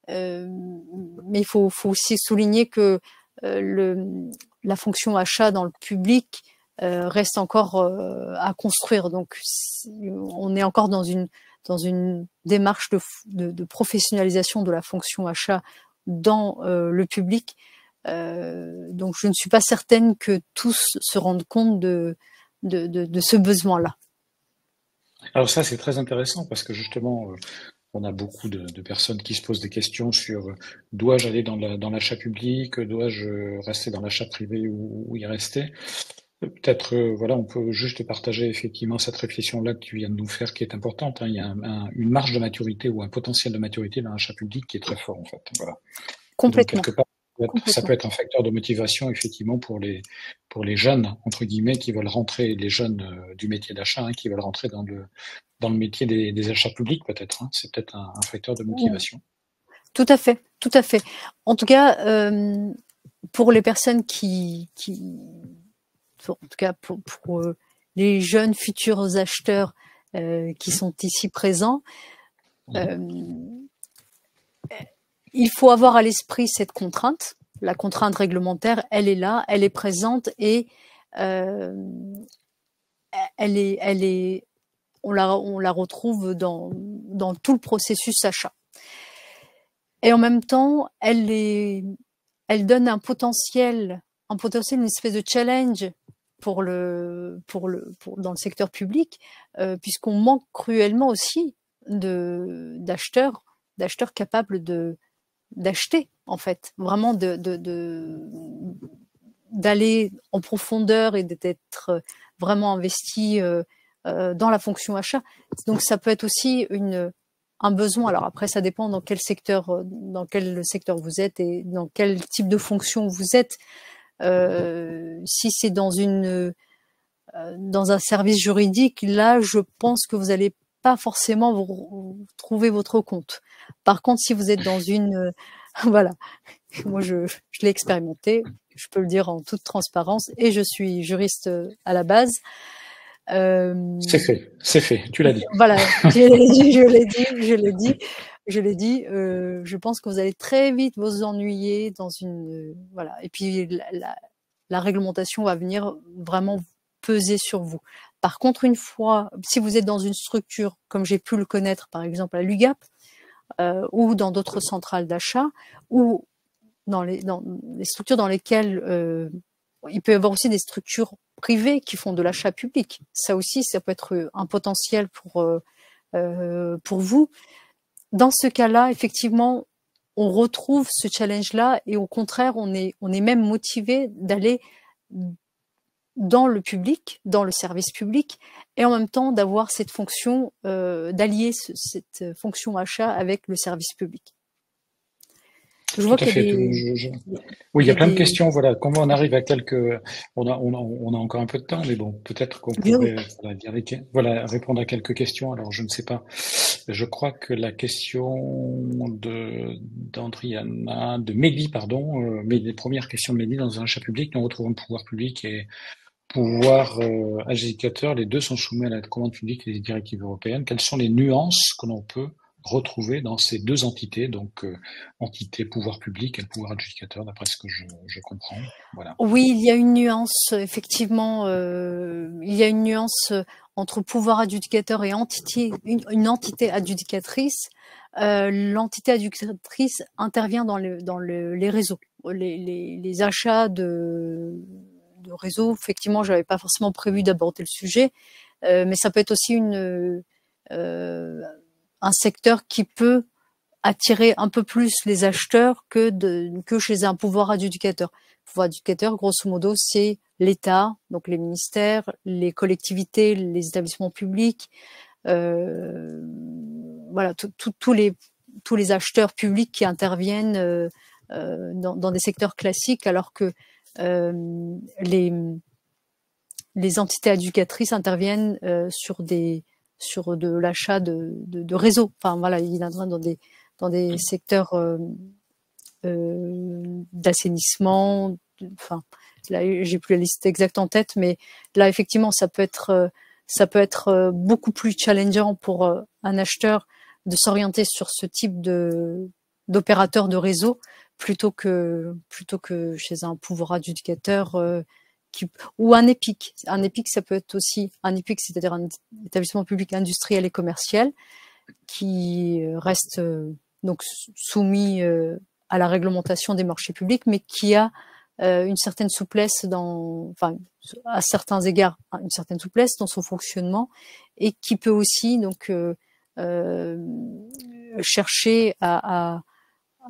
mais il faut aussi souligner que la fonction achat dans le public reste encore à construire. Donc, on est encore dans une démarche de professionnalisation de la fonction achat dans le public. Donc, je ne suis pas certaine que tous se rendent compte de ce besoin-là. Alors ça, c'est très intéressant parce que justement, on a beaucoup de personnes qui se posent des questions sur dois-je aller dans l'achat public, dois-je rester dans l'achat privé ou y rester. Peut-être, voilà, on peut juste partager effectivement cette réflexion-là que tu viens de nous faire, qui est importante. Hein. Il y a une marge de maturité ou un potentiel de maturité dans l'achat public qui est très fort, en fait. Voilà. Complètement. Donc, quelque part, ça peut être un facteur de motivation, effectivement, pour les jeunes, entre guillemets, qui veulent rentrer, les jeunes du métier d'achat, hein, qui veulent rentrer dans le métier des achats publics, peut-être. Hein. C'est peut-être un facteur de motivation. Tout à fait, tout à fait. En tout cas, pour les personnes en tout cas pour les jeunes futurs acheteurs qui sont ici présents, il faut avoir à l'esprit cette contrainte. La contrainte réglementaire, elle est là, elle est présente et on la retrouve dans tout le processus achat. Et en même temps, elle donne un potentiel, une espèce de challenge dans le secteur public, puisqu'on manque cruellement aussi d'acheteurs capables d'acheter, en fait, vraiment d'aller en profondeur et d'être vraiment investi dans la fonction achat. Donc ça peut être aussi un besoin. Alors après, ça dépend dans quel secteur vous êtes et dans quel type de fonction vous êtes. Si c'est dans un service juridique, là, je pense que vous n'allez pas forcément vous trouver votre compte. Par contre, si vous êtes dans voilà, moi je l'ai expérimenté, je peux le dire en toute transparence, et je suis juriste à la base. C'est fait, tu l'as dit. Voilà, je l'ai dit. Je pense que vous allez très vite vous ennuyer voilà. Et puis la réglementation va venir vraiment peser sur vous. Par contre, une fois, si vous êtes dans une structure comme j'ai pu le connaître, par exemple à l'UGAP, ou dans d'autres centrales d'achat, ou dans les structures dans lesquelles il peut y avoir aussi des structures privées qui font de l'achat public. Ça aussi, ça peut être un potentiel pour vous. Dans ce cas-là, effectivement, on retrouve ce challenge-là et au contraire, on est même motivé d'aller dans le public, dans le service public, et en même temps d'avoir cette fonction, d'allier cette fonction achat avec le service public. Je vois qu'il y a oui, il y a plein de questions. Voilà, comment on arrive à on a encore un peu de temps, mais bon, peut-être qu'on pourrait répondre à quelques questions. Alors, je ne sais pas. Je crois que la question d'Andriana, de Mehdi, pardon, mais les premières questions de Mehdi dans un achat public, nous retrouvons le pouvoir public et pouvoir adjudicateur. Les deux sont soumis à la commande publique et les directives européennes. Quelles sont les nuances que l'on peut retrouver dans ces deux entités, donc entité pouvoir public et le pouvoir adjudicateur, d'après ce que je comprends. Voilà. Oui, il y a une nuance, effectivement, il y a une nuance entre pouvoir adjudicateur et une entité adjudicatrice. L'entité adjudicatrice intervient dans les réseaux, les achats de réseaux. Effectivement, j'avais pas forcément prévu d'aborder le sujet, mais ça peut être aussi un secteur qui peut attirer un peu plus les acheteurs que chez un pouvoir adjudicateur. Le pouvoir adjudicateur, grosso modo, c'est l'État, donc les ministères, les collectivités, les établissements publics, voilà, tous tous les acheteurs publics qui interviennent dans des secteurs classiques, alors que les entités éducatrices interviennent sur de l'achat de réseaux. Enfin voilà, il intervient dans des secteurs d'assainissement. Enfin, là, j'ai plus la liste exacte en tête, mais là effectivement, ça peut être beaucoup plus challengeant pour un acheteur de s'orienter sur ce type d'opérateur de réseau plutôt que chez un pouvoir adjudicateur ou un EPIC. Un EPIC, ça peut être aussi un EPIC, c'est-à-dire un établissement public industriel et commercial qui reste donc soumis à la réglementation des marchés publics, mais qui a une certaine souplesse à certains égards, une certaine souplesse dans son fonctionnement, et qui peut aussi donc chercher à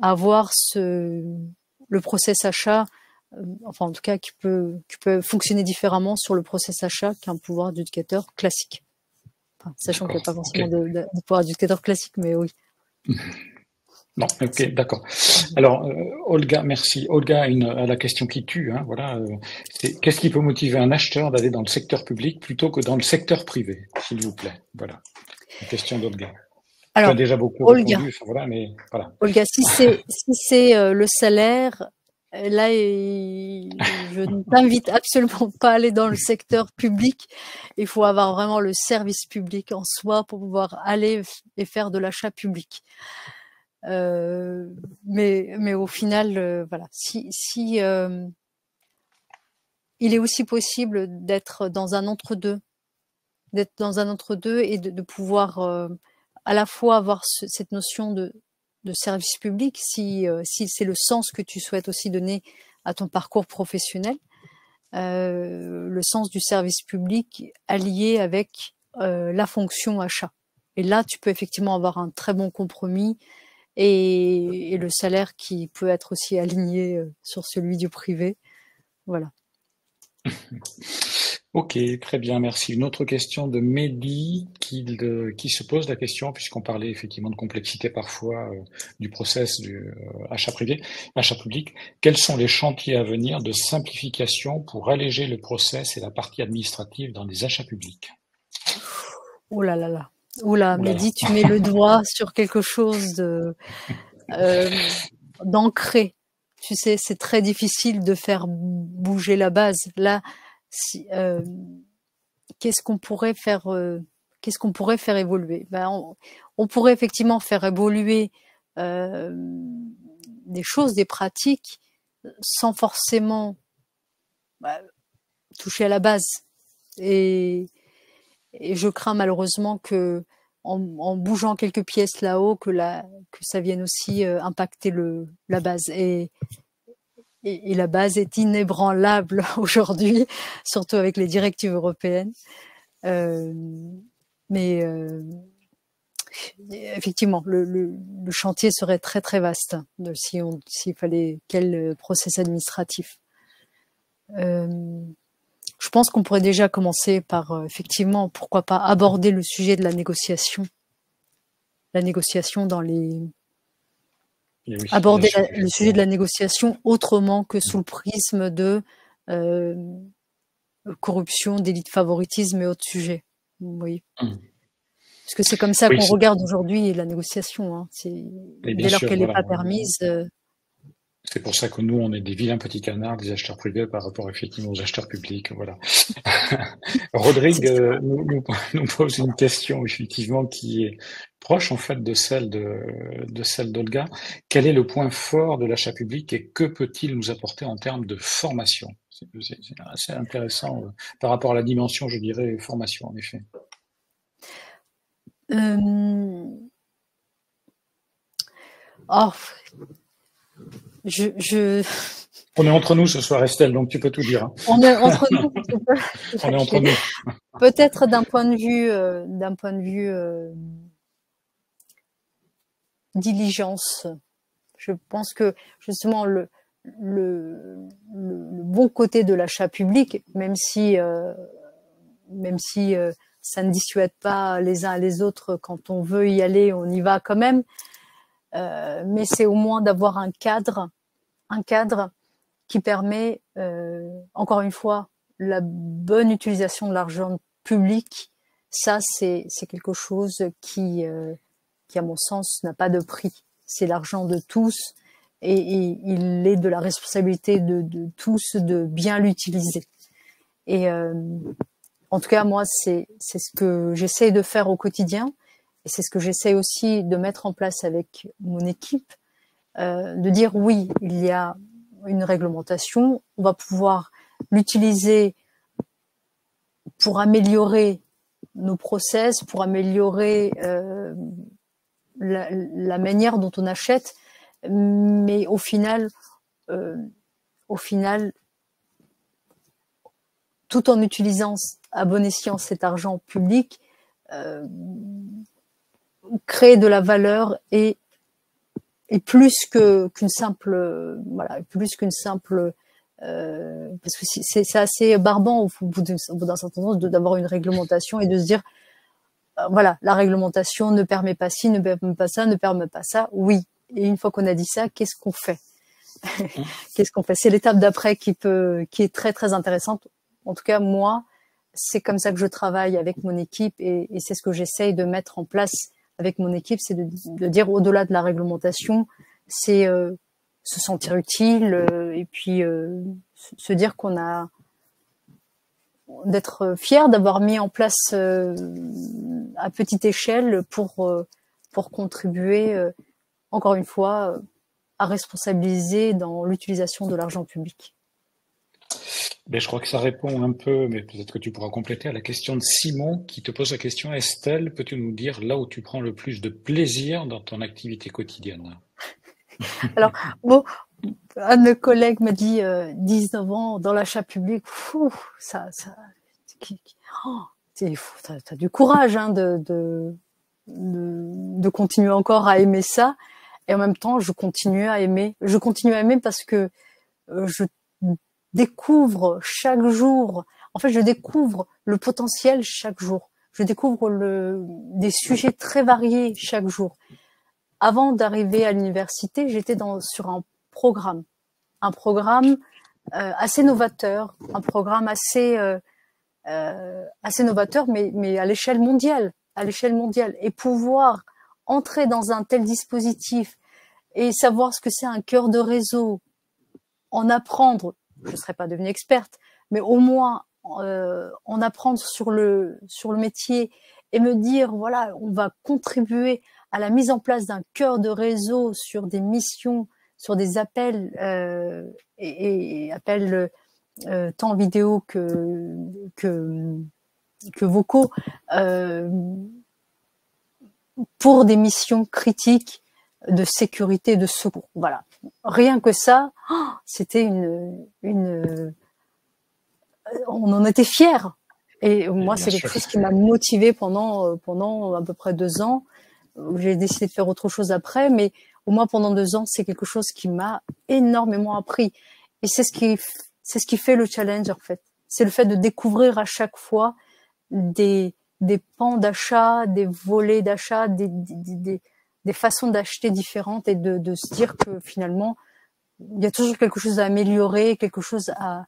avoir le process achat, enfin en tout cas qui peut fonctionner différemment sur le process achat qu'un pouvoir adjudicateur classique. Enfin, sachant qu'il n'y a pas forcément de pouvoir adjudicateur classique, mais oui. Non, ok, d'accord. Alors, Olga, merci. Olga a la question qui tue. Hein, voilà, qu'est-ce qui peut motiver un acheteur d'aller dans le secteur public plutôt que dans le secteur privé, s'il vous plaît? Voilà, la question d'Olga. Alors, tu as déjà beaucoup répondu, voilà, mais voilà. Olga, si c'est le salaire, là, je ne t'invite absolument pas à aller dans le secteur public. Il faut avoir vraiment le service public en soi pour pouvoir aller et faire de l'achat public. Mais au final, voilà, si il est aussi possible d'être dans un entre-deux, et de pouvoir à la fois avoir cette notion de service public, si c'est le sens que tu souhaites aussi donner à ton parcours professionnel, le sens du service public allié avec la fonction achat. Et là, tu peux effectivement avoir un très bon compromis et le salaire qui peut être aussi aligné sur celui du privé. Voilà. Ok, très bien, merci. Une autre question de Mehdi qui se pose la question, puisqu'on parlait effectivement de complexité parfois du process du achat privé, achat public. Quels sont les chantiers à venir de simplification pour alléger le process et la partie administrative dans les achats publics? Oh là là là. Oula, Mehdi, tu mets le doigt sur quelque chose d'ancré. Tu sais, c'est très difficile de faire bouger la base. Là, qu'est-ce qu'on pourrait faire évoluer? On pourrait effectivement faire évoluer des choses, des pratiques, sans forcément toucher à la base. Et je crains malheureusement que en bougeant quelques pièces là-haut, que ça vienne aussi impacter la base. Et la base est inébranlable aujourd'hui, surtout avec les directives européennes. Mais effectivement, le chantier serait très très vaste s'il fallait quel process administratif. Je pense qu'on pourrait déjà commencer par, effectivement, pourquoi pas aborder le sujet de la négociation. La négociation dans les... aborder le sujet de la négociation autrement que sous le prisme de corruption, délit de favoritisme et autres sujets. Vous voyez. Parce que c'est comme ça qu'on regarde aujourd'hui la négociation. Hein. Dès lors qu'elle n'est pas permise... C'est pour ça que nous, on est des vilains petits canards, des acheteurs privés par rapport effectivement aux acheteurs publics. Voilà. Rodrigue nous pose une question effectivement qui est proche en fait de celle d'Olga. Quel est le point fort de l'achat public et que peut-il nous apporter en termes de formation? C'est assez intéressant par rapport à la dimension, je dirais, formation en effet. On est entre nous ce soir, Estelle, donc tu peux tout dire. Hein. On est entre nous. On est entre nous. Peut-être d'un point de vue diligence. Je pense que justement le bon côté de l'achat public, même si ça ne dissuade pas les uns et les autres, quand on veut y aller, on y va quand même. mais c'est au moins d'avoir un cadre qui permet, encore une fois, la bonne utilisation de l'argent public. Ça, c'est quelque chose qui, à mon sens, n'a pas de prix. C'est l'argent de tous et il est de la responsabilité de tous de bien l'utiliser. Et en tout cas, moi, c'est ce que j'essaie de faire au quotidien et c'est ce que j'essaie aussi de mettre en place avec mon équipe, de dire oui, il y a une réglementation, on va pouvoir l'utiliser pour améliorer nos process, pour améliorer la manière dont on achète, mais au final, tout en utilisant à bon escient cet argent public, créer de la valeur et plus qu'une simple, parce que c'est assez barbant au bout d'un certain temps d'avoir une réglementation et de se dire voilà, la réglementation ne permet pas ci, ne permet pas ça, ne permet pas ça. Oui. Et une fois qu'on a dit ça, qu'est-ce qu'on fait? Qu'est-ce qu'on fait? C'est l'étape d'après qui est très très intéressante. En tout cas, moi, c'est comme ça que je travaille avec mon équipe et c'est ce que j'essaye de mettre en place avec mon équipe, c'est de dire au-delà de la réglementation, c'est se sentir utile et puis se dire qu'on a d'être fier d'avoir mis en place à petite échelle pour contribuer encore une fois à responsabiliser dans l'utilisation de l'argent public. Ben, je crois que ça répond un peu, mais peut-être que tu pourras compléter, à la question de Simon qui te pose la question, Estelle, peux-tu nous dire là où tu prends le plus de plaisir dans ton activité quotidienne? Alors, bon, un de mes collègues m'a dit 19 ans dans l'achat public, t'as du courage hein, de continuer encore à aimer ça. Et en même temps, je continue à aimer parce que je découvre chaque jour, en fait, je découvre le potentiel chaque jour. Je découvre des sujets très variés chaque jour. Avant d'arriver à l'université, j'étais sur un programme assez novateur, un programme assez novateur, mais à l'échelle mondiale, et pouvoir entrer dans un tel dispositif et savoir ce que c'est un cœur de réseau, en apprendre, je ne serais pas devenue experte, mais au moins en apprendre sur le métier et me dire, voilà, on va contribuer à la mise en place d'un cœur de réseau sur des missions, sur des appels et appels tant vidéo que vocaux pour des missions critiques de sécurité, de secours. Voilà. Rien que ça, c'était on en était fiers. Et moi, c'est quelque chose qui m'a motivée pendant à peu près 2 ans. J'ai décidé de faire autre chose après, mais au moins pendant 2 ans, c'est quelque chose qui m'a énormément appris. Et c'est ce qui fait le challenge, en fait. C'est le fait de découvrir à chaque fois des pans d'achat, des volets d'achat, des façons d'acheter différentes et de se dire que finalement, il y a toujours quelque chose à améliorer, quelque chose à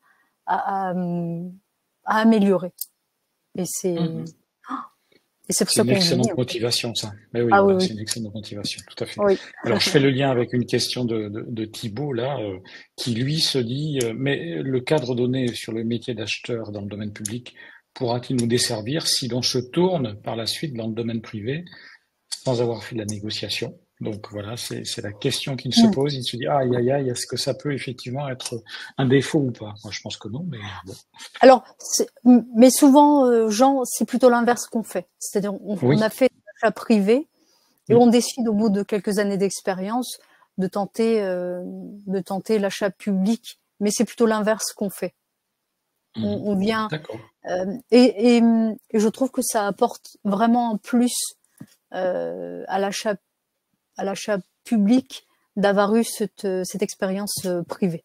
améliorer. Et c'est pour ça qu'on une excellente motivation, ça. Mais oui, oui. C'est une excellente motivation, tout à fait. Oui. Alors, je fais le lien avec une question de Thibault, là, qui lui se dit, mais le cadre donné sur le métier d'acheteur dans le domaine public pourra-t-il nous desservir si l'on se tourne par la suite dans le domaine privé sans avoir fait de la négociation? Donc voilà, c'est la question qu'il se pose. Il se dit, aïe, aïe, aïe, est-ce que ça peut effectivement être un défaut ou pas? Moi, je pense que non, mais bon. Alors, mais souvent, Jean, c'est plutôt l'inverse qu'on fait. C'est-à-dire, on a fait l'achat privé et on décide au bout de quelques années d'expérience de tenter l'achat public. Mais c'est plutôt l'inverse qu'on fait. On vient et je trouve que ça apporte vraiment un plus à l'achat public d'avoir eu cette expérience privée.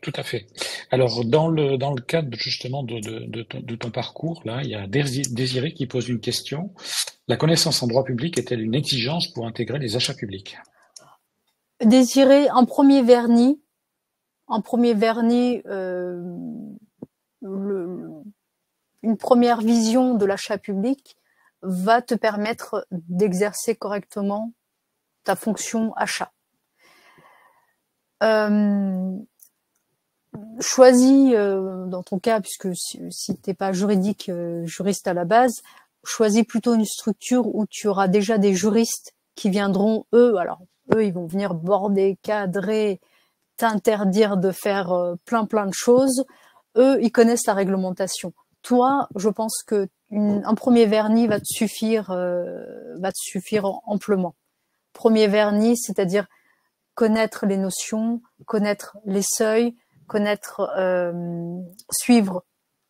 Tout à fait. Alors, dans le cadre justement de ton parcours, là, il y a Désiré qui pose une question. La connaissance en droit public est-elle une exigence pour intégrer les achats publics? Désirer un premier vernis, une première vision de l'achat public va te permettre d'exercer correctement ta fonction achat. Choisis, dans ton cas, puisque si t'es pas juriste à la base, choisis plutôt une structure où tu auras déjà des juristes qui viendront, eux, ils vont venir border, cadrer, t'interdire de faire plein de choses. Eux, ils connaissent la réglementation. Toi, je pense que un premier vernis va te suffire amplement. Premier vernis, c'est-à-dire connaître les notions, connaître les seuils, suivre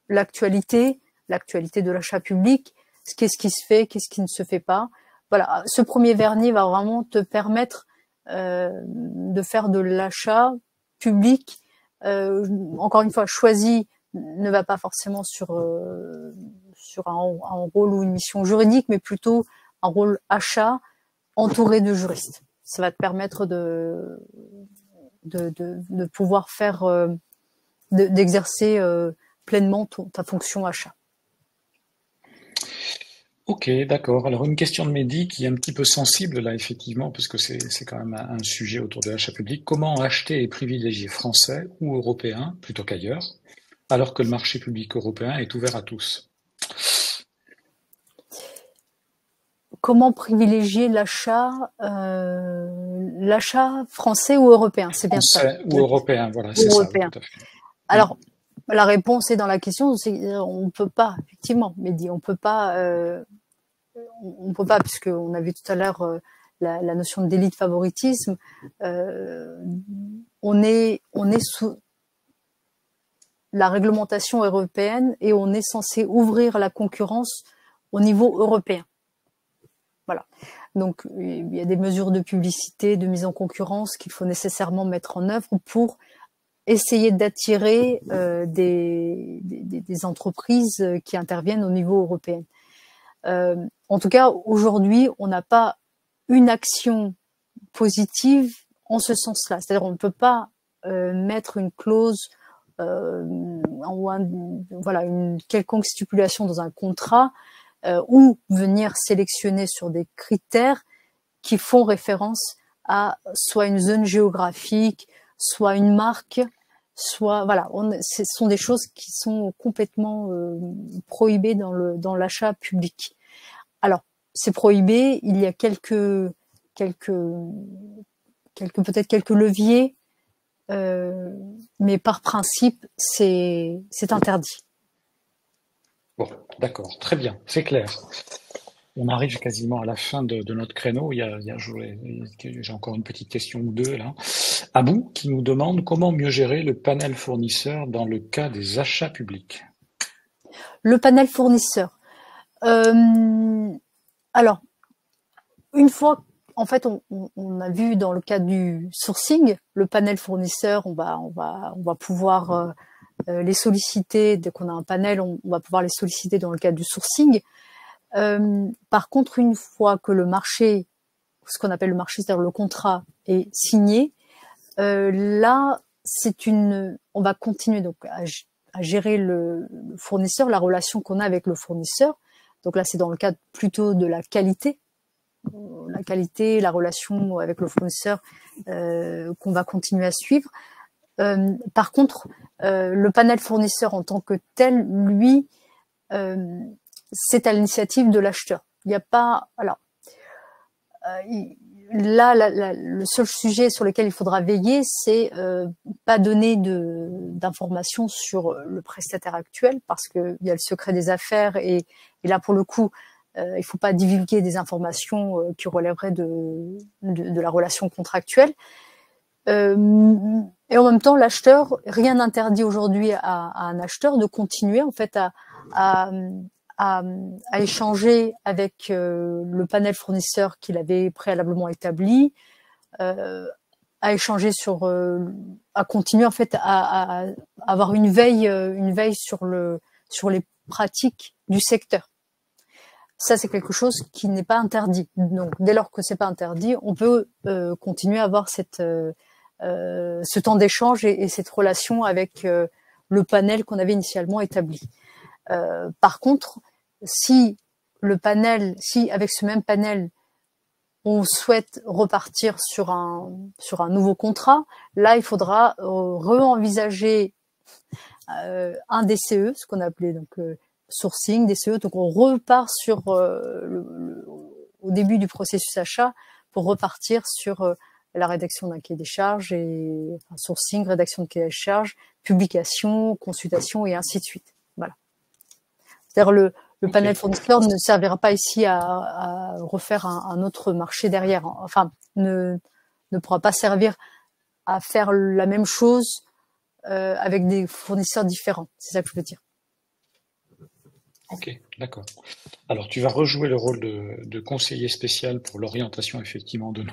l'actualité de l'achat public, qu'est-ce qui se fait, qu'est-ce qui ne se fait pas. Voilà, ce premier vernis va vraiment te permettre de faire de l'achat public. Encore une fois, choisi ne va pas forcément sur un rôle ou une mission juridique, mais plutôt un rôle achat entouré de juristes. Ça va te permettre de pouvoir faire, d'exercer pleinement ta fonction achat. Ok, d'accord. Alors une question de Mehdi qui est un petit peu sensible là, effectivement, parce que c'est quand même un sujet autour de l'achat public. Comment acheter et privilégier français ou européen plutôt qu'ailleurs, alors que le marché public européen est ouvert à tous? Comment privilégier l'achat français ou européen, c'est bien ça? Français ou européen, voilà, c'est ça, oui, tout à fait. Alors, la réponse est dans la question, c'est on peut pas, effectivement, Mehdi, on peut pas, puisqu'on a vu tout à l'heure la notion de délit de favoritisme, on est sous la réglementation européenne et on est censé ouvrir la concurrence au niveau européen. Voilà. Donc, il y a des mesures de publicité, de mise en concurrence qu'il faut nécessairement mettre en œuvre pour essayer d'attirer des entreprises qui interviennent au niveau européen. En tout cas, aujourd'hui, on n'a pas une action positive en ce sens-là. C'est-à-dire, on ne peut pas mettre une clause une quelconque stipulation dans un contrat ou venir sélectionner sur des critères qui font référence à soit une zone géographique, soit une marque, soit ce sont des choses qui sont complètement prohibées dans l'achat public. Alors, c'est prohibé, il y a peut-être quelques leviers, mais par principe, c'est interdit. Bon, d'accord, très bien, c'est clair. On arrive quasiment à la fin de notre créneau. J'ai encore une petite question ou deux là. Abou qui nous demande comment mieux gérer le panel fournisseur dans le cas des achats publics. Le panel fournisseur. Alors, une fois, en fait, on a vu dans le cas du sourcing, le panel fournisseur, on va pouvoir les solliciter. Dès qu'on a un panel, on va pouvoir les solliciter dans le cadre du sourcing. Par contre, une fois que le marché, ce qu'on appelle le marché, c'est-à-dire le contrat est signé, là, on va continuer donc à gérer le fournisseur, la relation qu'on a avec le fournisseur. Donc là, c'est dans le cadre plutôt de la qualité, la relation avec le fournisseur qu'on va continuer à suivre. Par contre, le panel fournisseur en tant que tel, lui, c'est à l'initiative de l'acheteur. Il n'y a pas, le seul sujet sur lequel il faudra veiller, c'est pas donner d'informations sur le prestataire actuel, parce qu'il y a le secret des affaires et là pour le coup, il faut pas divulguer des informations qui relèveraient de la relation contractuelle. Et en même temps, l'acheteur, rien n'interdit aujourd'hui à un acheteur de continuer en fait à échanger avec le panel fournisseur qu'il avait préalablement établi, à échanger à continuer en fait à avoir une veille sur les pratiques du secteur. Ça, c'est quelque chose qui n'est pas interdit. Donc, dès lors que c'est pas interdit, on peut continuer à avoir ce temps d'échange et cette relation avec le panel qu'on avait initialement établi. Par contre, si avec ce même panel, on souhaite repartir sur un nouveau contrat, là, il faudra re-envisager un DCE, ce qu'on appelait donc sourcing, DCE. Donc, on repart sur au début du processus achat pour repartir sur la rédaction d'un cahier des charges et sourcing, rédaction de cahier des charges, publication, consultation et ainsi de suite. Voilà. C'est-à-dire le panel fournisseur ne servira pas ici à refaire un autre marché derrière. Enfin, ne pourra pas servir à faire la même chose avec des fournisseurs différents. C'est ça que je veux dire. Ok, d'accord. Alors, tu vas rejouer le rôle de conseiller spécial pour l'orientation, effectivement, de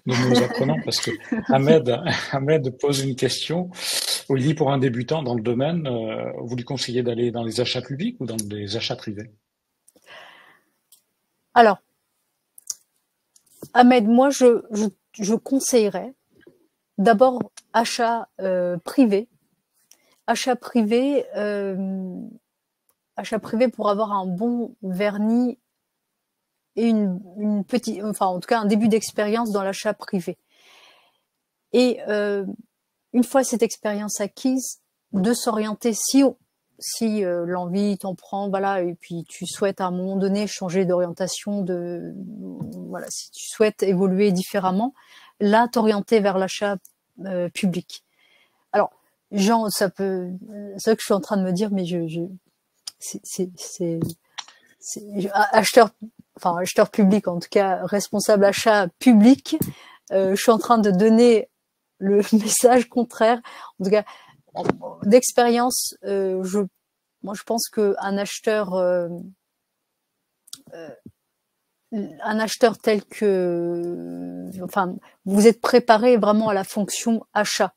nos apprenants, parce que Ahmed pose une question où il dit, pour un débutant dans le domaine, vous lui conseillez d'aller dans les achats publics ou dans les achats privés? Alors, Ahmed, moi, je conseillerais d'abord achat privé. Achat privé pour avoir un bon vernis et une petite, enfin en tout cas un début d'expérience dans l'achat privé. Et une fois cette expérience acquise, de s'orienter si l'envie t'en prend, voilà, et puis tu souhaites à un moment donné changer d'orientation, voilà, si tu souhaites évoluer différemment, là t'orienter vers l'achat public. Alors, Jean, c'est vrai que je suis en train de me dire, mais c'est acheteur public, en tout cas responsable achat public. Je suis en train de donner le message contraire. En tout cas, d'expérience, je pense que un acheteur tel que, enfin, vous êtes préparé vraiment à la fonction achat.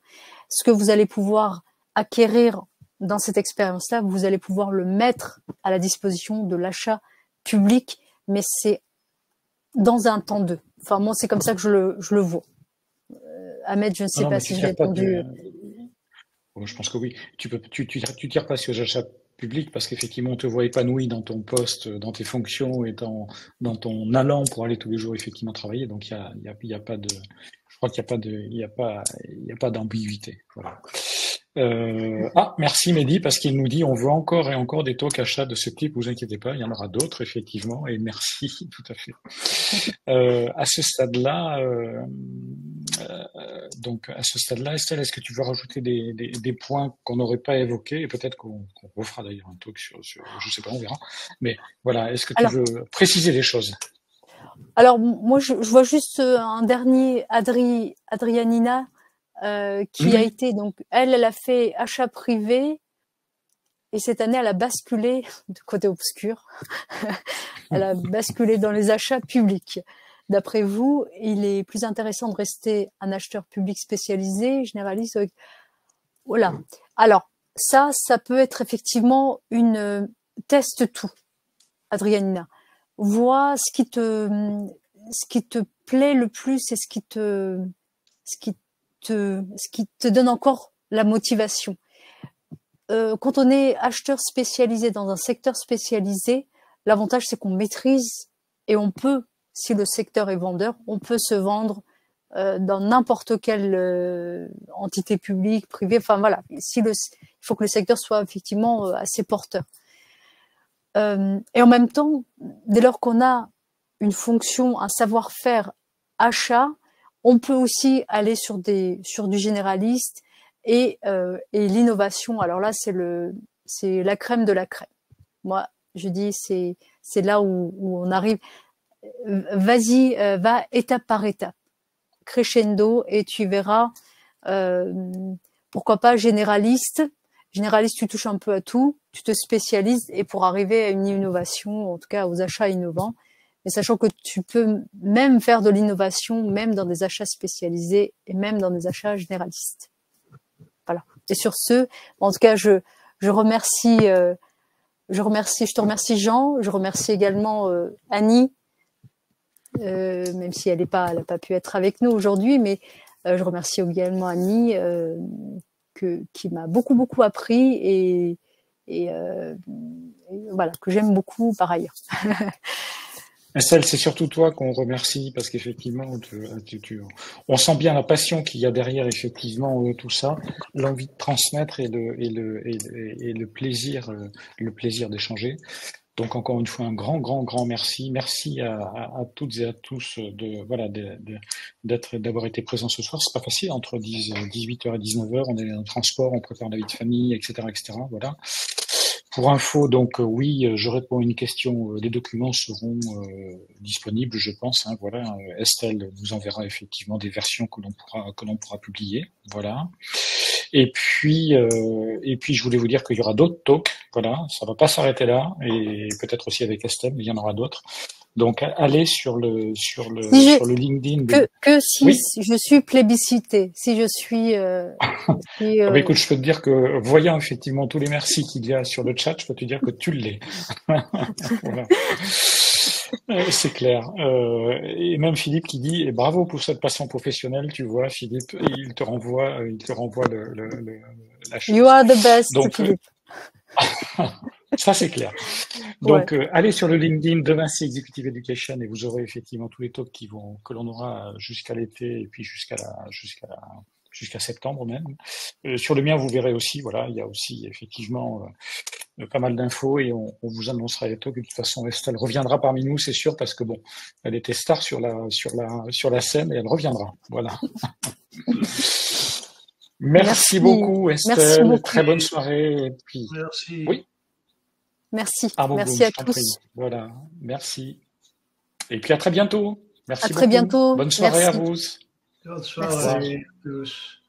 Ce que vous allez pouvoir acquérir dans cette expérience-là, vous allez pouvoir le mettre à la disposition de l'achat public, mais c'est dans un temps d'eux. Enfin, moi, c'est comme ça que je le vois. Ahmed, je ne sais pas si j'ai répondu. Je pense que oui. Tu tires pas sur les achats publics parce qu'effectivement, on te voit épanoui dans ton poste, dans tes fonctions et dans ton allant pour aller tous les jours effectivement travailler. Donc, il y a pas de, je crois qu'il y a pas d'ambiguïté. Voilà. Merci Mehdi, parce qu'il nous dit on veut encore et encore des talks achats de ce type, vous inquiétez pas, il y en aura d'autres effectivement, et merci, tout à fait. À ce stade-là, Estelle, est-ce que tu veux rajouter des points qu'on n'aurait pas évoqués, et peut-être qu'on refera d'ailleurs un talk sur, je sais pas, on verra, mais voilà, est-ce que tu veux préciser les choses? Alors moi je vois juste un dernier, Adrianina, qui a été, donc elle a fait achat privé et cette année elle a basculé de côté obscur. Elle a basculé dans les achats publics. D'après vous, il est plus intéressant de rester un acheteur public spécialisé, généraliste? Voilà. Alors ça peut être effectivement une teste tout, Adrianina. Vois ce qui te plaît le plus et ce qui te donne encore la motivation. Quand on est acheteur spécialisé dans un secteur spécialisé, l'avantage c'est qu'on maîtrise et on peut, si le secteur est vendeur, on peut se vendre dans n'importe quelle entité publique, privée. Enfin voilà, il faut que le secteur soit effectivement assez porteur. Et en même temps, dès lors qu'on a une fonction, un savoir-faire achat, on peut aussi aller sur du généraliste et l'innovation. Alors là, c'est la crème de la crème. Moi, je dis c'est là où on arrive. Vas-y, va étape par étape, crescendo, et tu verras. Pourquoi pas généraliste. Généraliste, tu touches un peu à tout, tu te spécialises, et pour arriver à une innovation, en tout cas aux achats innovants, mais sachant que tu peux même faire de l'innovation, même dans des achats spécialisés et même dans des achats généralistes. Voilà. Et sur ce, en tout cas, je remercie, je te remercie Jean, je remercie également Annie, même si elle n'a pas pu être avec nous aujourd'hui, mais je remercie également Annie qui m'a beaucoup appris et voilà, que j'aime beaucoup par ailleurs. Estelle, c'est surtout toi qu'on remercie parce qu'effectivement, on sent bien la passion qu'il y a derrière effectivement tout ça, l'envie de transmettre et le plaisir d'échanger. Donc encore une fois, un grand merci. Merci à toutes et à tous d'avoir été présents ce soir. C'est pas facile entre 18h et 19h. On est en transport, on prépare la vie de famille, etc., Voilà. Pour info, donc oui, je réponds à une question. Les documents seront disponibles, je pense. Voilà, Estelle vous enverra effectivement des versions que l'on pourra publier. Voilà. Et puis, je voulais vous dire qu'il y aura d'autres talks. Voilà, ça va pas s'arrêter là, et peut-être aussi avec Estelle, mais il y en aura d'autres. Donc, allez sur le LinkedIn. Que si oui. Je suis plébiscitée, si je suis. Écoute, je peux te dire que voyant effectivement tous les merci qu'il y a sur le chat, je peux te dire que tu l'es. Voilà. C'est clair. Et même Philippe qui dit bravo pour cette passion professionnelle, tu vois, Philippe, il te renvoie la chose. You are the best, donc, Philippe. Ça, c'est clair. Donc, allez sur le LinkedIn de Vinci Executive Education et vous aurez effectivement tous les talks que l'on aura jusqu'à l'été et puis jusqu'à septembre même. Sur le mien, vous verrez aussi, voilà, il y a aussi effectivement pas mal d'infos et on vous annoncera les talks. De toute façon, Estelle reviendra parmi nous, c'est sûr, parce que bon, elle était star sur la scène et elle reviendra. Voilà. Merci beaucoup, Estelle. Merci beaucoup. Très bonne soirée. Et puis, merci. Oui. Merci. Boum, merci à tous. Prie. Voilà. Merci. Et puis à très bientôt. Merci à très bientôt. Bonne soirée merci. à vous. Bonne soirée à tous.